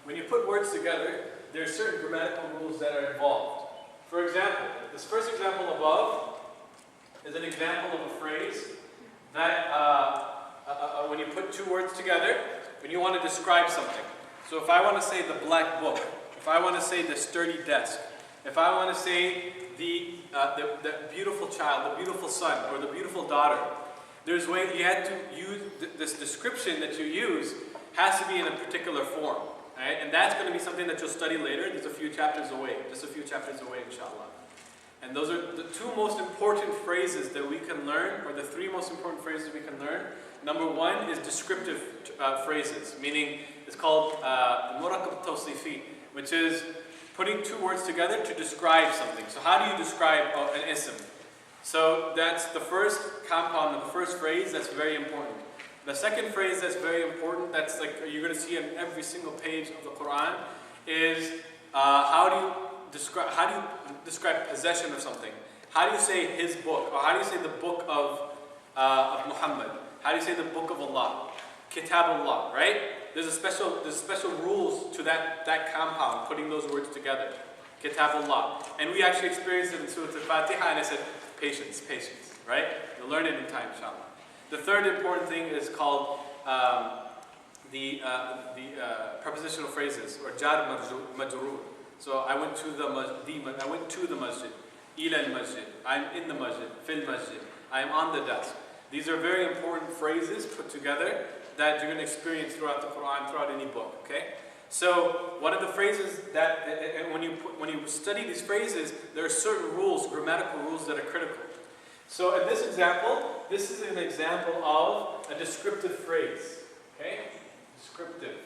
Speaker 4: when you put words together, there are certain grammatical rules that are involved. For example, this first example above is an example of a phrase that when you put two words together, when you want to describe something. So if I want to say the black book, if I want to say the sturdy desk, if I want to say the beautiful child, the beautiful son, or the beautiful daughter, there's way you had to use this description that you use has to be in a particular form, right? And that's going to be something that you'll study later. There's a few chapters away, just a few chapters away, inshallah. And those are the two most important phrases that we can learn, or the three most important phrases we can learn. Number one is descriptive phrases, meaning it's called murakab tawsifi, which is putting two words together to describe something. So how do you describe an ism? So that's the first compound, the first phrase that's very important. The second phrase that's very important, that's like you're going to see on every single page of the Quran, is how do you describe possession of something? How do you say his book, or how do you say the book of Muhammad? How do you say the book of Allah? Kitabullah, right? There's special rules to that compound, putting those words together. Kitabullah. And we actually experienced it in Surah Al-Fatiha, and I said, patience, right? You'll learn it in time, inshallah. The third important thing is called the prepositional phrases, or jar majroor. So I went to the masjid, ila al-masjid, I'm in the masjid, fil masjid, I'm on the desk. These are very important phrases put together that you're going to experience throughout the Quran, throughout any book, okay? So one of the phrases that, and when you study these phrases, there are certain rules, grammatical rules that are critical. So in this example, this is an example of a descriptive phrase, okay? Descriptive.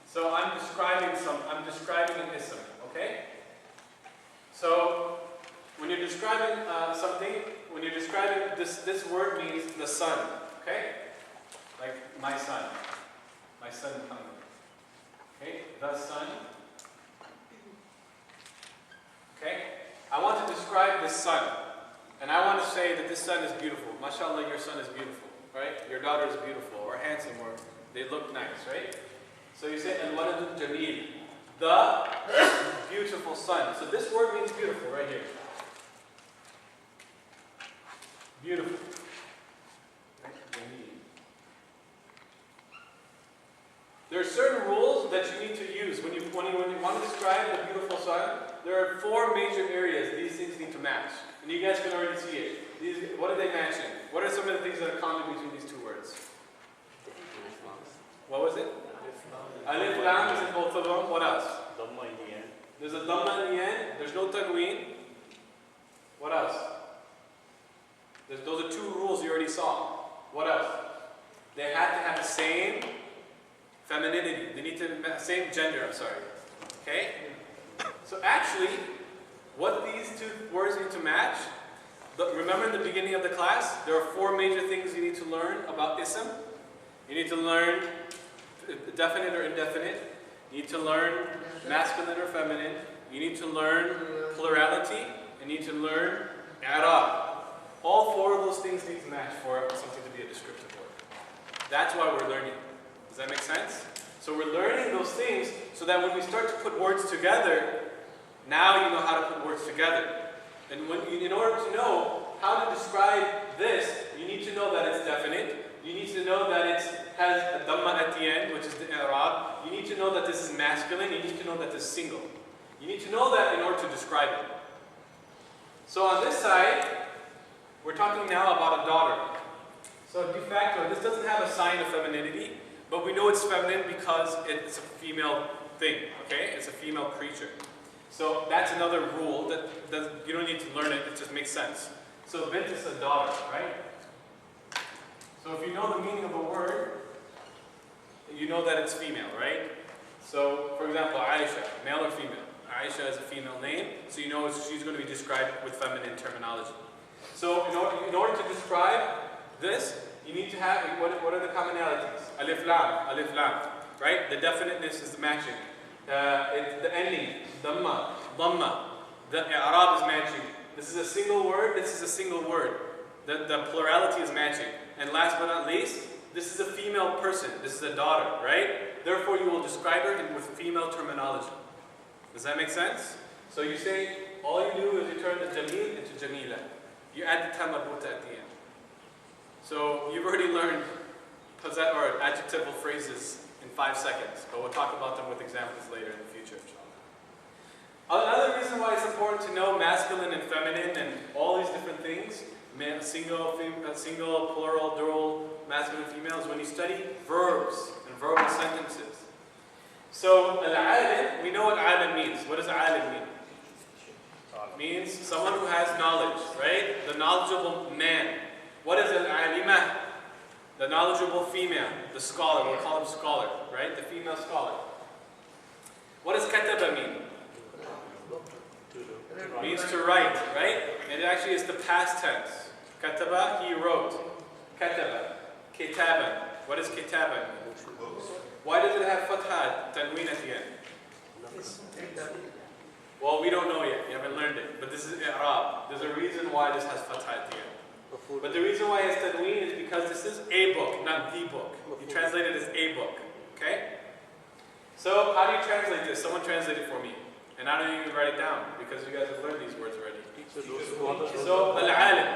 Speaker 4: So I'm describing an ism, okay? So when you're describing something, when you're describing this word means the sun, okay? Like my son Muhammad. Okay, the sun. Okay, I want to describe this sun, and I want to say that this sun is beautiful. MashaAllah, your son is beautiful, right? Your daughter is beautiful, or handsome, or they look nice, right? So you say al-waladul jameel, the beautiful son. So this word means beautiful right here. Beautiful. Right? Jameel. There are certain rules that you need to use when you want to describe a beautiful sun. There are 4 major areas these things need to match, and you guys can already see it. What are they matching? What are some of the things that are common between these 2 words? What was it? Alif lam is in both of them. What else?
Speaker 2: Dhamma in the end.
Speaker 4: There's a dhamma in the end. There's no tanween. What else? Those are 2 rules you already saw. What else? They have to have the same femininity. They need to same gender. I'm sorry. Okay. So actually, what these 2 words need to match. Remember in the beginning of the class, there are 4 major things you need to learn about ism. You need to learn definite or indefinite. You need to learn masculine or feminine. You need to learn plurality. And you need to learn i'rab. All 4 of those things need to match for something to be a descriptive word. That's why we're learning. Does that make sense? So we're learning those things so that when we start to put words together, now you know how to put words together. And in order to know how to describe this, you need to know that it's definite. You need to know that it has a dhamma at the end, which is the i'rab. You need to know that this is masculine. You need to know that this is single. You need to know that in order to describe it. So on this side, we're talking now about a daughter. So de facto, this doesn't have a sign of femininity, but we know it's feminine because it's a female thing, okay? It's a female creature. So that's another rule that you don't need to learn it, it just makes sense. So bint is a daughter, right? So if you know the meaning of a word, you know that it's female, right? So for example, Aisha, male or female? Aisha is a female name, so you know she's going to be described with feminine terminology. So in order to describe this, you need to have, what are the commonalities? Alif lam, right? The definiteness is the matching. The ending, dhamma. The i'rab is matching. This is a single word, this is a single word. The plurality is matching. And last but not least, this is a female person. This is a daughter, right? Therefore, you will describe her with female terminology. Does that make sense? So you say, all you do is you turn the jameel into jamila. You add the tamabuta at the end. So you've already learned or adjectival phrases in 5 seconds, but we'll talk about them with examples later in the future, inshallah. Another reason why it's important to know masculine and feminine and all these different things, single, plural, plural, masculine, female, is when you study verbs and verbal sentences. So al-alim, we know what alim means. What does alim mean? It means someone who has knowledge, right? The knowledgeable man. What is al-alimah? The knowledgeable female, the scholar. We'll call him scholar, right? The female scholar. What does kataba mean? It means to write, right? And it actually is the past tense. Kataba, he wrote. Kataba. Kitaban. What does kitaban mean? Why does it have fatha, tanween at the end? Well, we don't know yet. You haven't learned it. But this is i'rab. There's a reason why this has fatha at the end. But the reason why it's tanween is because this is a book, not the book. You translate it as a book. Okay? So, how do you translate this? Someone translate it for me. And I don't even write it down because you guys have learned these words already. So, al-alim.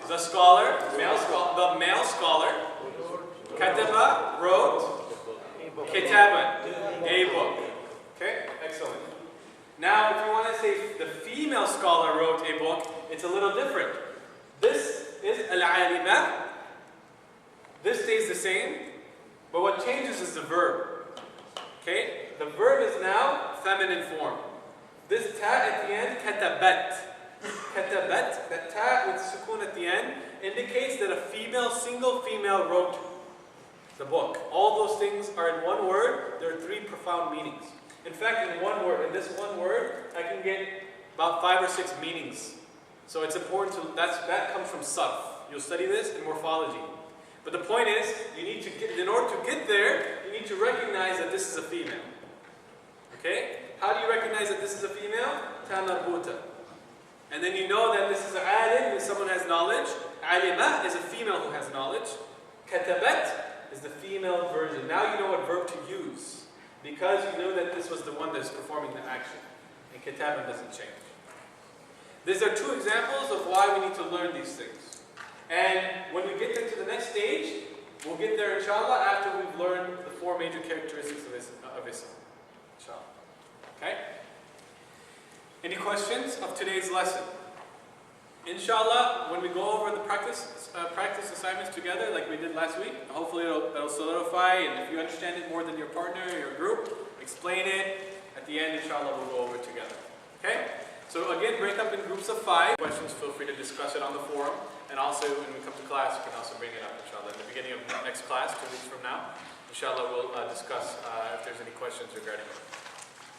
Speaker 4: The scholar, the male scholar. Kataba, wrote. Kitaban, a book. Okay? Excellent. Now, if you want to say the female scholar wrote a book, it's a little different. This is al-alimah, This stays the same, but what changes is the verb. Okay? The verb is now feminine form. This ta at the end, katabat. Katabat, that ta with sukoon at the end, indicates that a female, single female wrote the book. All those things are in one word. There are three profound meanings. In fact, in one word, in this one word, I can get about 5 or 6 meanings. So it's important to, that comes from sarf. You'll study this in morphology. But the point is, you need to get, in order to get there, you need to recognize that this is a female. Okay? How do you recognize that this is a female? Ta marbuta. And then you know that this is an alim, is someone who has knowledge. Alima is a female who has knowledge. Katabat is the female version. Now you know what verb to use, because you know that this was the one that's performing the action. And kataban doesn't change. These are 2 examples of why we need to learn these things. And when we get into the next stage, we'll get there inshallah after we've learned the 4 major characteristics of Islam. Inshallah. Okay? Any questions of today's lesson? Inshallah, when we go over the practice assignments together like we did last week, hopefully it'll solidify, and if you understand it more than your partner or your group, explain it. At the end, inshallah, we'll go over it together. Okay? So again, break up in groups of 5. Questions, feel free to discuss it on the forum. And also, when we come to class, you can also bring it up, inshallah. In the beginning of the next class, 2 weeks from now, inshallah, we'll discuss if there's any questions regarding it.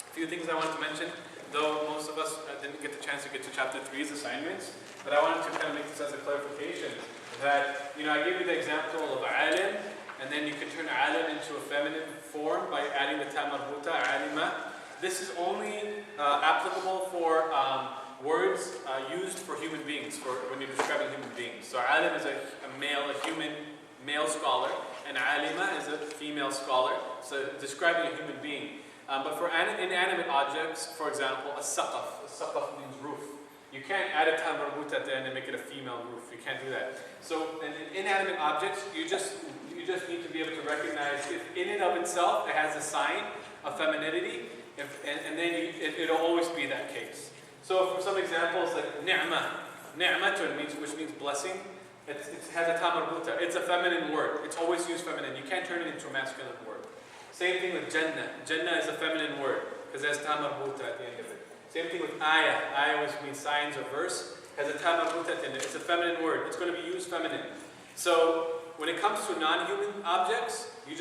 Speaker 4: A few things I wanted to mention, though most of us didn't get the chance to get to chapter 3's assignments, but I wanted to kind of make this as a clarification that, I gave you the example of alim, and then you can turn alim into a feminine form by adding the ta marbuta, alima. This is only applicable for words used for human beings, for when you're describing human beings. So alim is a human male scholar, and alima is a female scholar, so describing a human being. But for inanimate objects, for example, a saqaf means roof. You can't add a ta marbuta at the end and make it a female roof. You can't do that. So in inanimate objects, you just need to be able to recognize if in and of itself it has a sign of femininity, and then it'll always be that case. So for some examples like ni'matun which means blessing, it has a ta marbuta. It's a feminine word. It's always used feminine. You can't turn it into a masculine word. Same thing with Jannah. Jannah is a feminine word because it has ta marbuta at the end of it. Same thing with ayah. Ayah, which means signs or verse, has a ta marbuta at the end of it. It's a feminine word. It's going to be used feminine. So when it comes to non-human objects, you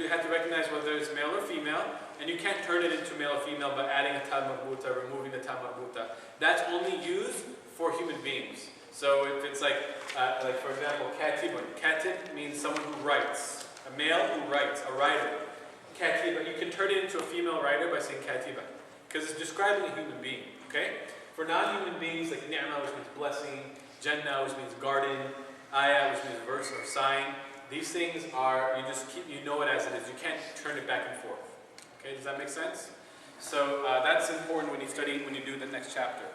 Speaker 4: have to recognize whether it's male or female, and you can't turn it into male or female by adding a ta marbuta, removing the ta marbuta. That's only used for human beings. So if it's like for example, katibun. Katib means someone who writes. A male who writes, a writer. Katiba, you can turn it into a female writer by saying katiba, because it's describing a human being, okay? For non-human beings, like ni'mah, which means blessing, jannah, which means garden, ayah, which means verse or sign, these things are, you know it as it is. You can't turn it back and forth. Okay, does that make sense? So that's important when you do the next chapter.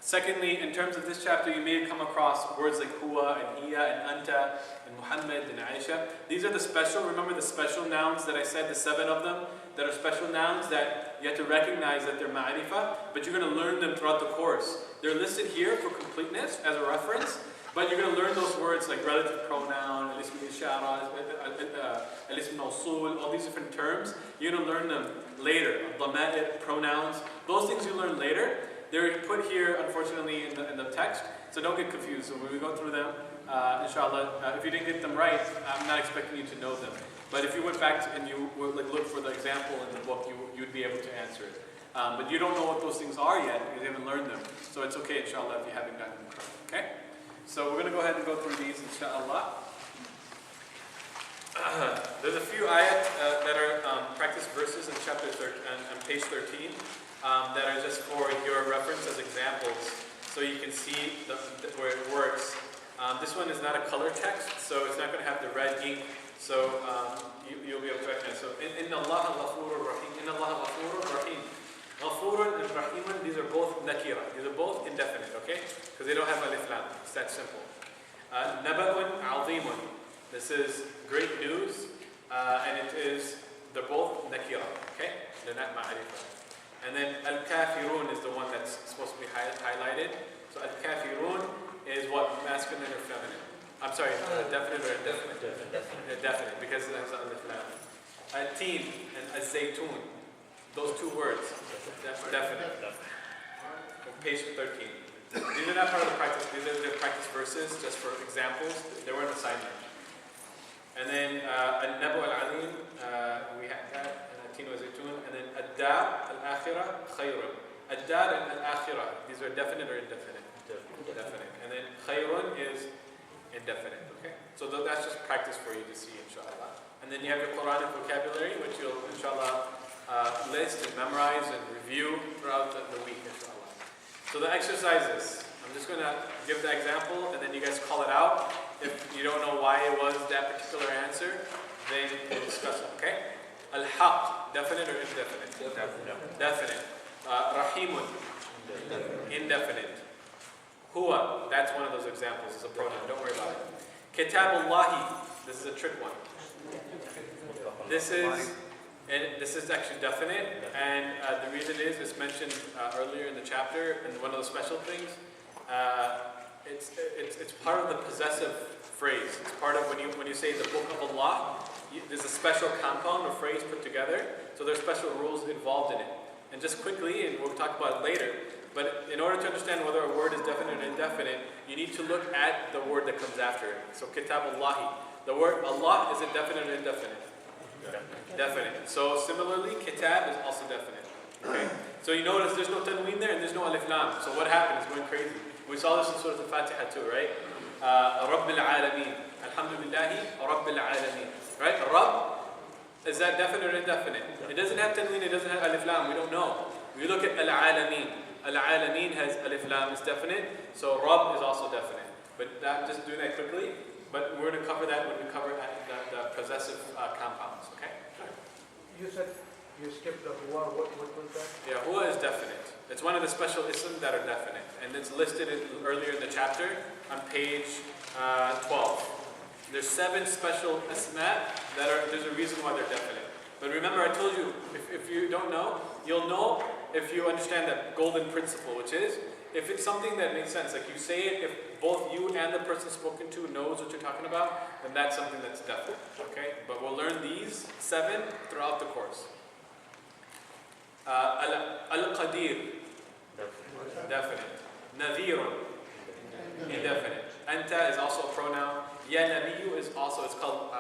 Speaker 4: Secondly, in terms of this chapter, you may come across words like huwa and hiya and anta and Muhammad and Aisha. These are the special, remember the special nouns that I said, the 7 of them, that are special nouns that you have to recognize that they're ma'rifah, but you're going to learn them throughout the course. They're listed here for completeness as a reference, but you're going to learn those words like relative pronoun, al-ism al-ishara, al-ism al-usul, all these different terms. You're going to learn them later. Al-dama'ir, pronouns, those things you learn later. They're put here, unfortunately, in the text, so don't get confused. So when we go through them, inshallah, if you didn't get them right, I'm not expecting you to know them. But if you went back and you would look for the example in the book, you'd be able to answer it. But you don't know what those things are yet because you haven't learned them. So it's okay, inshallah, if you haven't gotten them correct. Okay? So we're going to go ahead and go through these, inshallah. There's a few ayat that are practice verses in chapter 13, on page 13. That are just for your reference as examples, so you can see where it works. This one is not a color text, so it's not going to have the red ink, so you'll be able to recognize. So, Inna Allah ghafurur rahim. Inna Allah ghafurur rahim. Ghafurun and rahimun, these are both nakira. These are both indefinite, okay? Because they don't have alif lam. It's that simple. Naba'un azimun. This is great news, and they're both nakira, okay? They're not ma'arifah. And then al-kafirun is the one that's supposed to be highlighted. So al-kafirun is what, masculine or feminine? I'm sorry, definite or indefinite? Definite, because it has alif lam. Al-teen and al-zaytun, those two words, definite. Page 13. These are not part of the practice. These are the practice verses, just for examples. They were an assignment. And then al-nabu al-alim, we had that, and al-teen wa zaytun. And then ad-dar al-akhirah khayrun. Ad-dar and al-akhirah, these are definite or indefinite? Definite. And then khayrun is indefinite. Okay? So that's just practice for you to see, inshallah. And then you have your Quranic vocabulary, which you'll, inshallah, list and memorize and review throughout the week, inshallah. So the exercises, I'm just going to give the example and then you guys call it out. If you don't know why it was that particular answer, then we'll discuss it, okay? Al-haq, definite or indefinite? Definite. Rahimun, indefinite. Huwa, that's one of those examples, it's a pronoun, don't worry about it. Kitabullahi, this is a trick one. This is actually definite, and the reason is, it's mentioned earlier in the chapter, and one of the special things, it's part of the possessive phrase. It's part of when you say the book of Allah, there's a special compound or phrase put together, so there's special rules involved in it. And just quickly, and we'll talk about it later, but in order to understand whether a word is definite or indefinite, you need to look at the word that comes after it. So Kitabullahi, the word Allah, is it definite or indefinite? Definite. So similarly, kitab is also definite. Okay. So you notice there's no tanween there and there's no alif lam. So what happened? It's going crazy. We saw this in Surah Al-Fatiha too, right? Rabbil Alameen. Alhamdulillahi Rabbil Alameen. Right? Rabb, is that definite or indefinite? It doesn't have tanween, it doesn't have alif lam. We don't know. We look at Al-Alameen. Al-Alameen has alif lam, is definite. So Rabb is also definite. But just doing that quickly. But we're going to cover that when we cover the possessive compounds, okay?
Speaker 3: You said you skipped the huwa. What was that?
Speaker 4: Yeah, huwa is definite. It's one of the special isms that are definite. And it's listed earlier in the chapter on page 12. There's 7 special ismat that there's a reason why they're definite. But remember, I told you, if you don't know, you'll know if you understand that golden principle, which is, if it's something that makes sense, like you say it, if both you and the person spoken to knows what you're talking about, then that's something that's definite, okay? But we'll learn these 7 throughout the course. Al-Qadir, definite. Nadhirun, indefinite. Anta is also a pronoun. Ya Nabiyu is also, it's called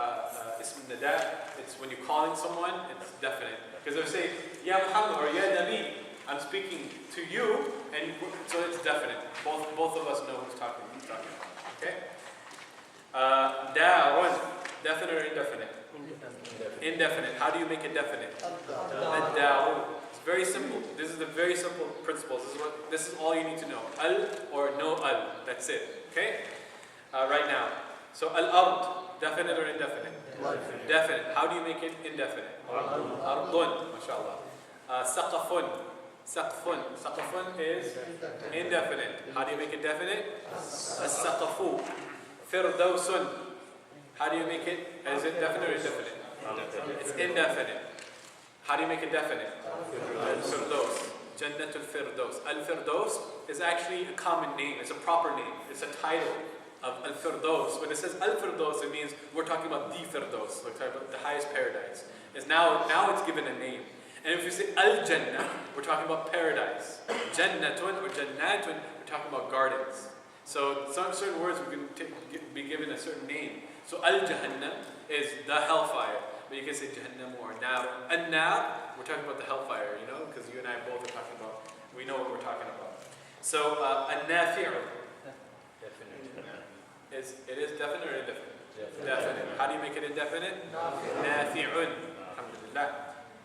Speaker 4: Ism Nada. It's when you're calling someone, it's definite. Because if I say, Ya Muhammad or Ya Nabi, I'm speaking to you, and so it's definite. Both of us know who's talking about. Okay? Da'un, definite or indefinite? Indefinite. How do you make it definite? Ad-da'u. It's very simple. This is the very simple principles. This is all you need to know. Al or no al. That's it. Okay? Right now. So al-ard, definite or indefinite? Definite. How do you make it indefinite? Ardun, mashallah. Saqafun. Saqafun is indefinite. How do you make it definite? As-saqafu. Firdausun. How do you make it? Is it definite or indefinite? It's indefinite. How do you make it definite? Al-Firdaus. Jannatul Firdaus. Al-Firdaus is actually a common name. It's a proper name. It's a title of Al-Firdaus. When it says Al-Firdaus, it means we're talking about the Firdaus, like the highest paradise. Now it's given a name. And if we say Al-Jannah, we're talking about paradise. Jannatun or Jannatun, we're talking about gardens. So some certain words we can be given a certain name. So Al-Jahannam is the hellfire. But you can say Jahannam or Nar. An-Nar, we're talking about the hellfire, you know, because you and I both are talking about, we know what we're talking about. So An-Nafi'u. It is definite or indefinite? Definite. How do you make it indefinite? Nafi'un. Alhamdulillah.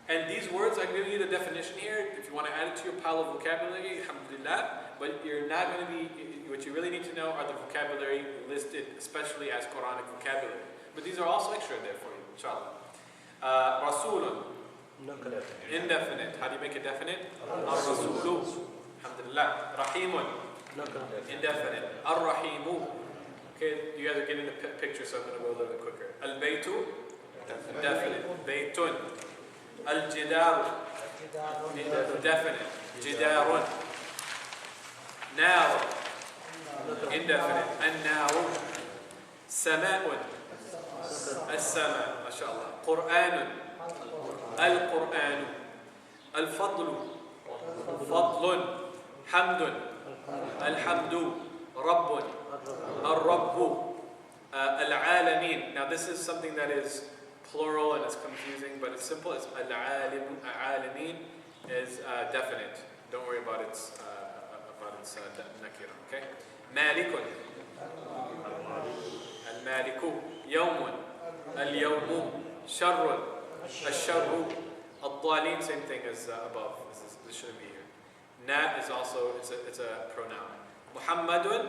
Speaker 4: And these words, I'm giving you the definition here. If you want to add it to your pile of vocabulary, alhamdulillah. But you're not going to be, what you really need to know are the vocabulary listed, especially as Quranic vocabulary. But these are also extra there for you, inshallah. Rasulun. Indefinite. How do you make it definite? Ar-Rasulu. Alhamdulillah. Rahimun. Indefinite. Ar-Rahimu. Okay, you guys are getting the picture, so I'm going to go a little bit quicker. Al-Baytu. Definite. Baytun. Al-Jidaru. Definite. Jidarun. Now. Indefinite. An-Naru. سماء السماء ما شاء الله قرآن القرآن الفضل فضل حمد الحمد رب الرب العالمين. Now this is something that is plural and it's confusing, but it's simple. It's العالمين is definite. Don't worry about its nakira. Okay. مالك المالك يوم اليوم شر الشر الضالين, same thing as above. This shouldn't be here. Na is also it's a pronoun. Muhammadun,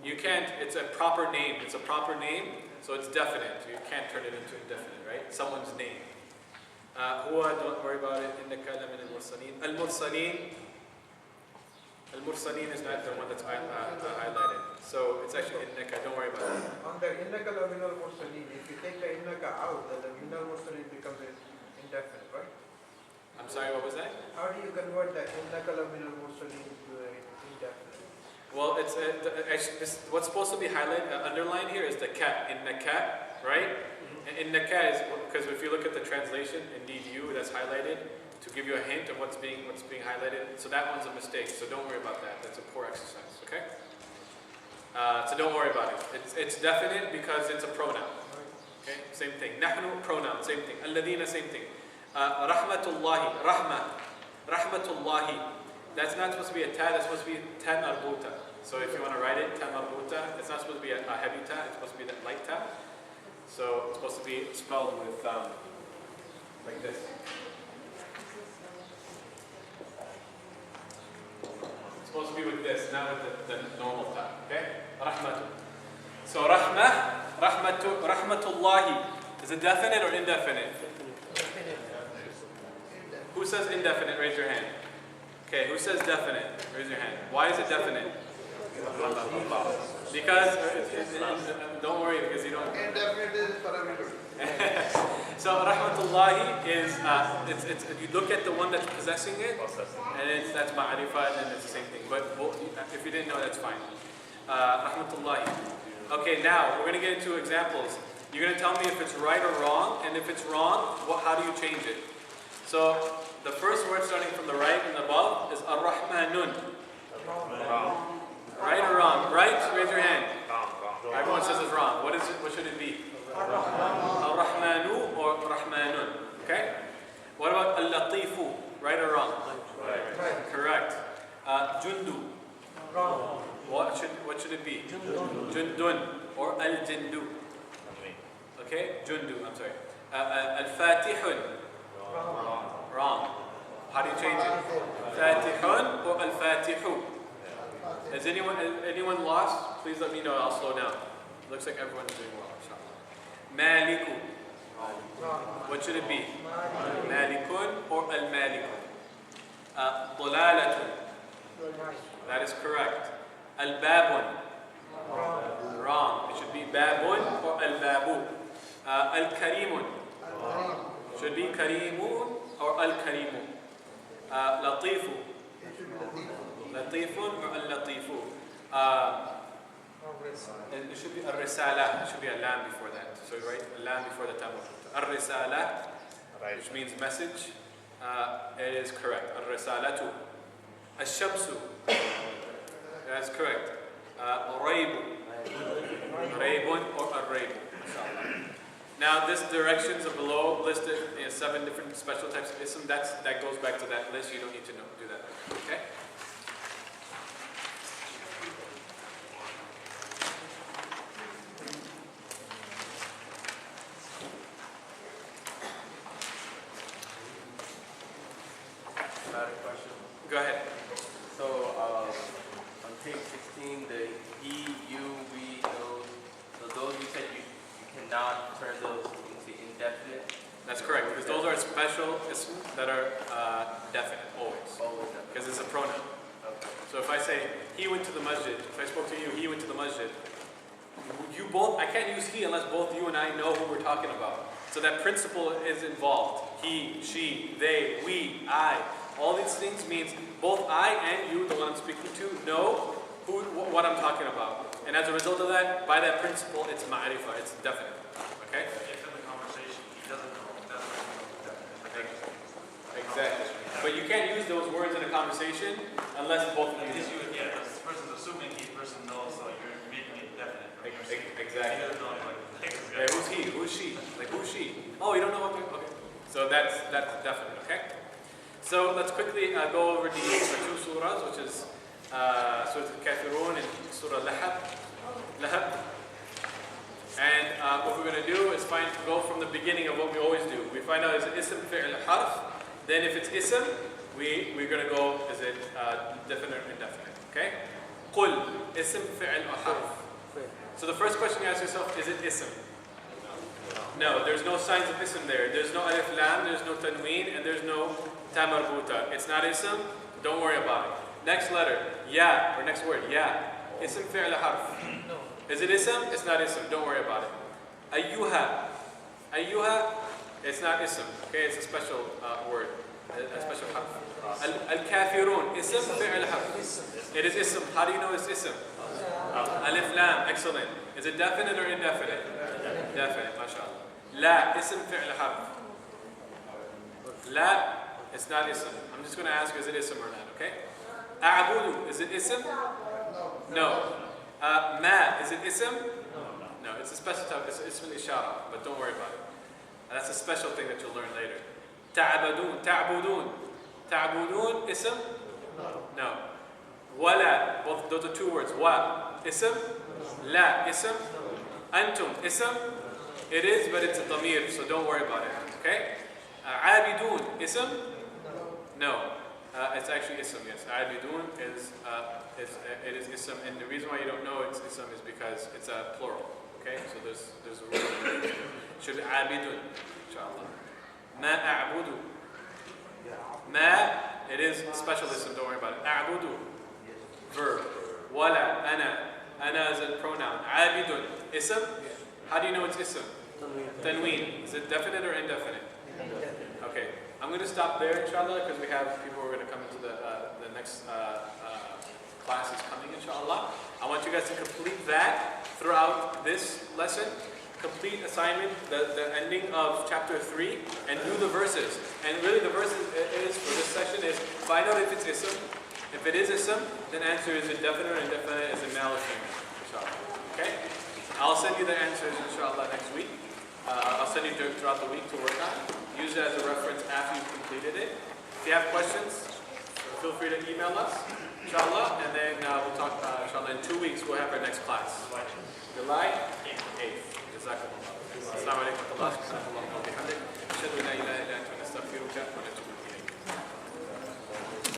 Speaker 4: you can't. It's a proper name. It's a proper name, so it's definite. You can't turn it into indefinite, right? Someone's name. Huwa, don't worry about it. Innaka lamin al-mursalin. Al-mursalin. Al-mursalin is not the one that's highlighted. So it's actually innaka. Don't worry about it.
Speaker 3: On the innaka lamin al-mursalin, if you take the innaka out, the lamin al-mursalin becomes indefinite, right?
Speaker 4: I'm sorry, what was that?
Speaker 3: How do you convert the innaka lamin al-mursalin to indefinite?
Speaker 4: Well, it's actually what's supposed to be highlighted, underlined here is the ka, innaka, right? And innaka is because if you look at the translation, indeed you, that's highlighted to give you a hint of what's being highlighted. So that one's a mistake. So don't worry about that. That's a poor exercise. Okay. So don't worry about it. It's definite because it's a pronoun. Okay. Same thing. Nahnu, pronoun. Same thing. Alladina, same thing. Rahmatullahi, rahmatullahi. That's not supposed to be a ta, that's supposed to be ta marbuta. So if you want to write it, ta marbuta, it's not supposed to be a heavy ta, it's supposed to be that light ta. So it's supposed to be spelled with like this. It's supposed to be with this, not with the normal ta. Okay? Rahmatu. So rahmatullahi. Is it definite or indefinite? Who says indefinite? Raise your hand. Okay, who says definite? Raise your hand. Why is it definite? Because, don't worry because you don't.
Speaker 3: Indefinite is parameter.
Speaker 4: So rahmatullahi is, you look at the one that's possessing it, and that's ma'arifah, and it's the same thing. But if you didn't know, that's fine. Rahmatullahi. Okay, now we're going to get into examples. You're going to tell me if it's right or wrong, and if it's wrong, how do you change it? So the first word starting from the right and above is ar-Rahmanun. Right or wrong? Right? Raise your hand. Everyone says it's wrong. What is it? What should it be? Ar-Rahmanu or Rahmanun? Okay? What about al-Latifu? Right or wrong?
Speaker 3: Right.
Speaker 4: Correct. Jundu.
Speaker 3: Wrong.
Speaker 4: What should it be? Jundun or al-Jindu. Okay? Jundu, I'm sorry. Al-Fatihun. Wrong. How do you change it? Fatihun or al-Fatihu? Is anyone lost? Please let me know. I'll slow down. Looks like everyone's doing well. Maliku. What should it be? Malikun or al-Malikun? Dalalatun. That is correct. Al-Babun. Wrong. It should be Babun or al-Babu. Al-Karimun. Should be Karimun or Al-Karimu. Latifu. Latifun or Al-Latifu. And it should be Al-Risala. It should be a lam before that. So you write a lam before the time. Al-Risala, which means message. It is correct. Al-Risalatu. Al-Shamsu. That's correct. Raybu. Raybun or Al-Raybu. Now, this directions are below listed 7 different special types of ism. That goes back to that list. You don't need to do that. Okay?
Speaker 8: I had a question.
Speaker 4: Go ahead.
Speaker 8: So, on page 16, the he, you, we, those, so those you said you cannot turn those into indefinite?
Speaker 4: That's correct, because those are special isms that are definite, always.
Speaker 8: Always definite.
Speaker 4: Because it's a pronoun.
Speaker 8: Okay.
Speaker 4: So if I say, he went to the masjid, if I spoke to you, he went to the masjid, you both, I can't use he unless both you and I know who we're talking about. So that principle is involved. He, she, they, we, I. All these things means both I and you, the one I'm speaking to, know what I'm talking about. And as a result of that, by that principle, it's ma'rifah, it's definite. Okay?
Speaker 2: If in the conversation he doesn't know, that's when he knows definitely.
Speaker 4: Exactly. But you can't use those words in a conversation unless both of you
Speaker 2: Because
Speaker 4: know.
Speaker 2: yeah, this person's assuming the person knows, so you're making it definite. From your statement. He
Speaker 4: Exactly.
Speaker 2: doesn't know, like, hey, this
Speaker 4: Yeah,
Speaker 2: guy
Speaker 4: who's he? Who's she? Like, who's she? Oh, you don't know? Okay. So that's definite, okay? So let's quickly go over the two surahs, which is Surah Al-Kafirun and Surah Lahab. And what we're going to do is go from the beginning of what we always do. We find out is it ism, fi'l, harf. Then if it's ism, we're going to go, is it definite or indefinite, okay? Qul, ism, fi'l, or harf. So the first question you ask yourself, is it ism? No, there's no signs of ism there. There's no alif lam, there's no tanween, and there's no ta marbuta. It's not ism, don't worry about it. Next letter, ya, or next word, ya. Ism, fi'l, harf. Is it ism? It's not ism, don't worry about it. Ayyuha. Ayyuha, it's not ism, okay? It's a special word, a special harf. Al-kafirun, ism, fi'l, harf. It is ism. How do you know it's ism? Alif lam, excellent. Is it definite or indefinite? Definite, mashallah. La, ism, fi'l, harf. La, it's not ism. I'm just going to ask you, is it ism or not, okay? A'budu, is it ism? No. Ma, is it ism? No, it's a special type, it's ism al-ishara, but don't worry about it. That's a special thing that you'll learn later. Ta'budun, ta'budun. Ta'budun, ism? No. Wala, both those are two words. Wa, ism? La, ism? Antum, ism? It is, but it's a damir, so don't worry about it. Okay? Abidun, ism? No. It's actually ism, yes. Abidun is ism, and the reason why you don't know it's ism is because it's a plural. Okay? So there's a rule. Should be abidun, inshallah. Ma a'budu. Ma, it is special ism, don't worry about it. A'budu, verb. Wala, ana. Ana is a pronoun. Abidun, ism? How do you know it's ism? Tanween. Is it definite or indefinite? Okay. I'm going to stop there, inshallah, because we have people who are going to come into the next class is coming, inshallah. I want you guys to complete that throughout this lesson. Complete assignment, the ending of chapter 3, and do the verses. And really the verses is for this session is find out if it's ism. If it is ism, then answer is it definite or indefinite, is it male or female, inshallah. Okay? I'll send you the answers, inshallah, next week. I'll send you throughout the week to work on. Use it as a reference after you've completed it. If you have questions, feel free to email us, inshallah, and then we'll talk, inshallah, in 2 weeks we'll have our next class. July 8th. Jazakumullah. Assalamu alaikum wa rahmatullahi wa barakatuh.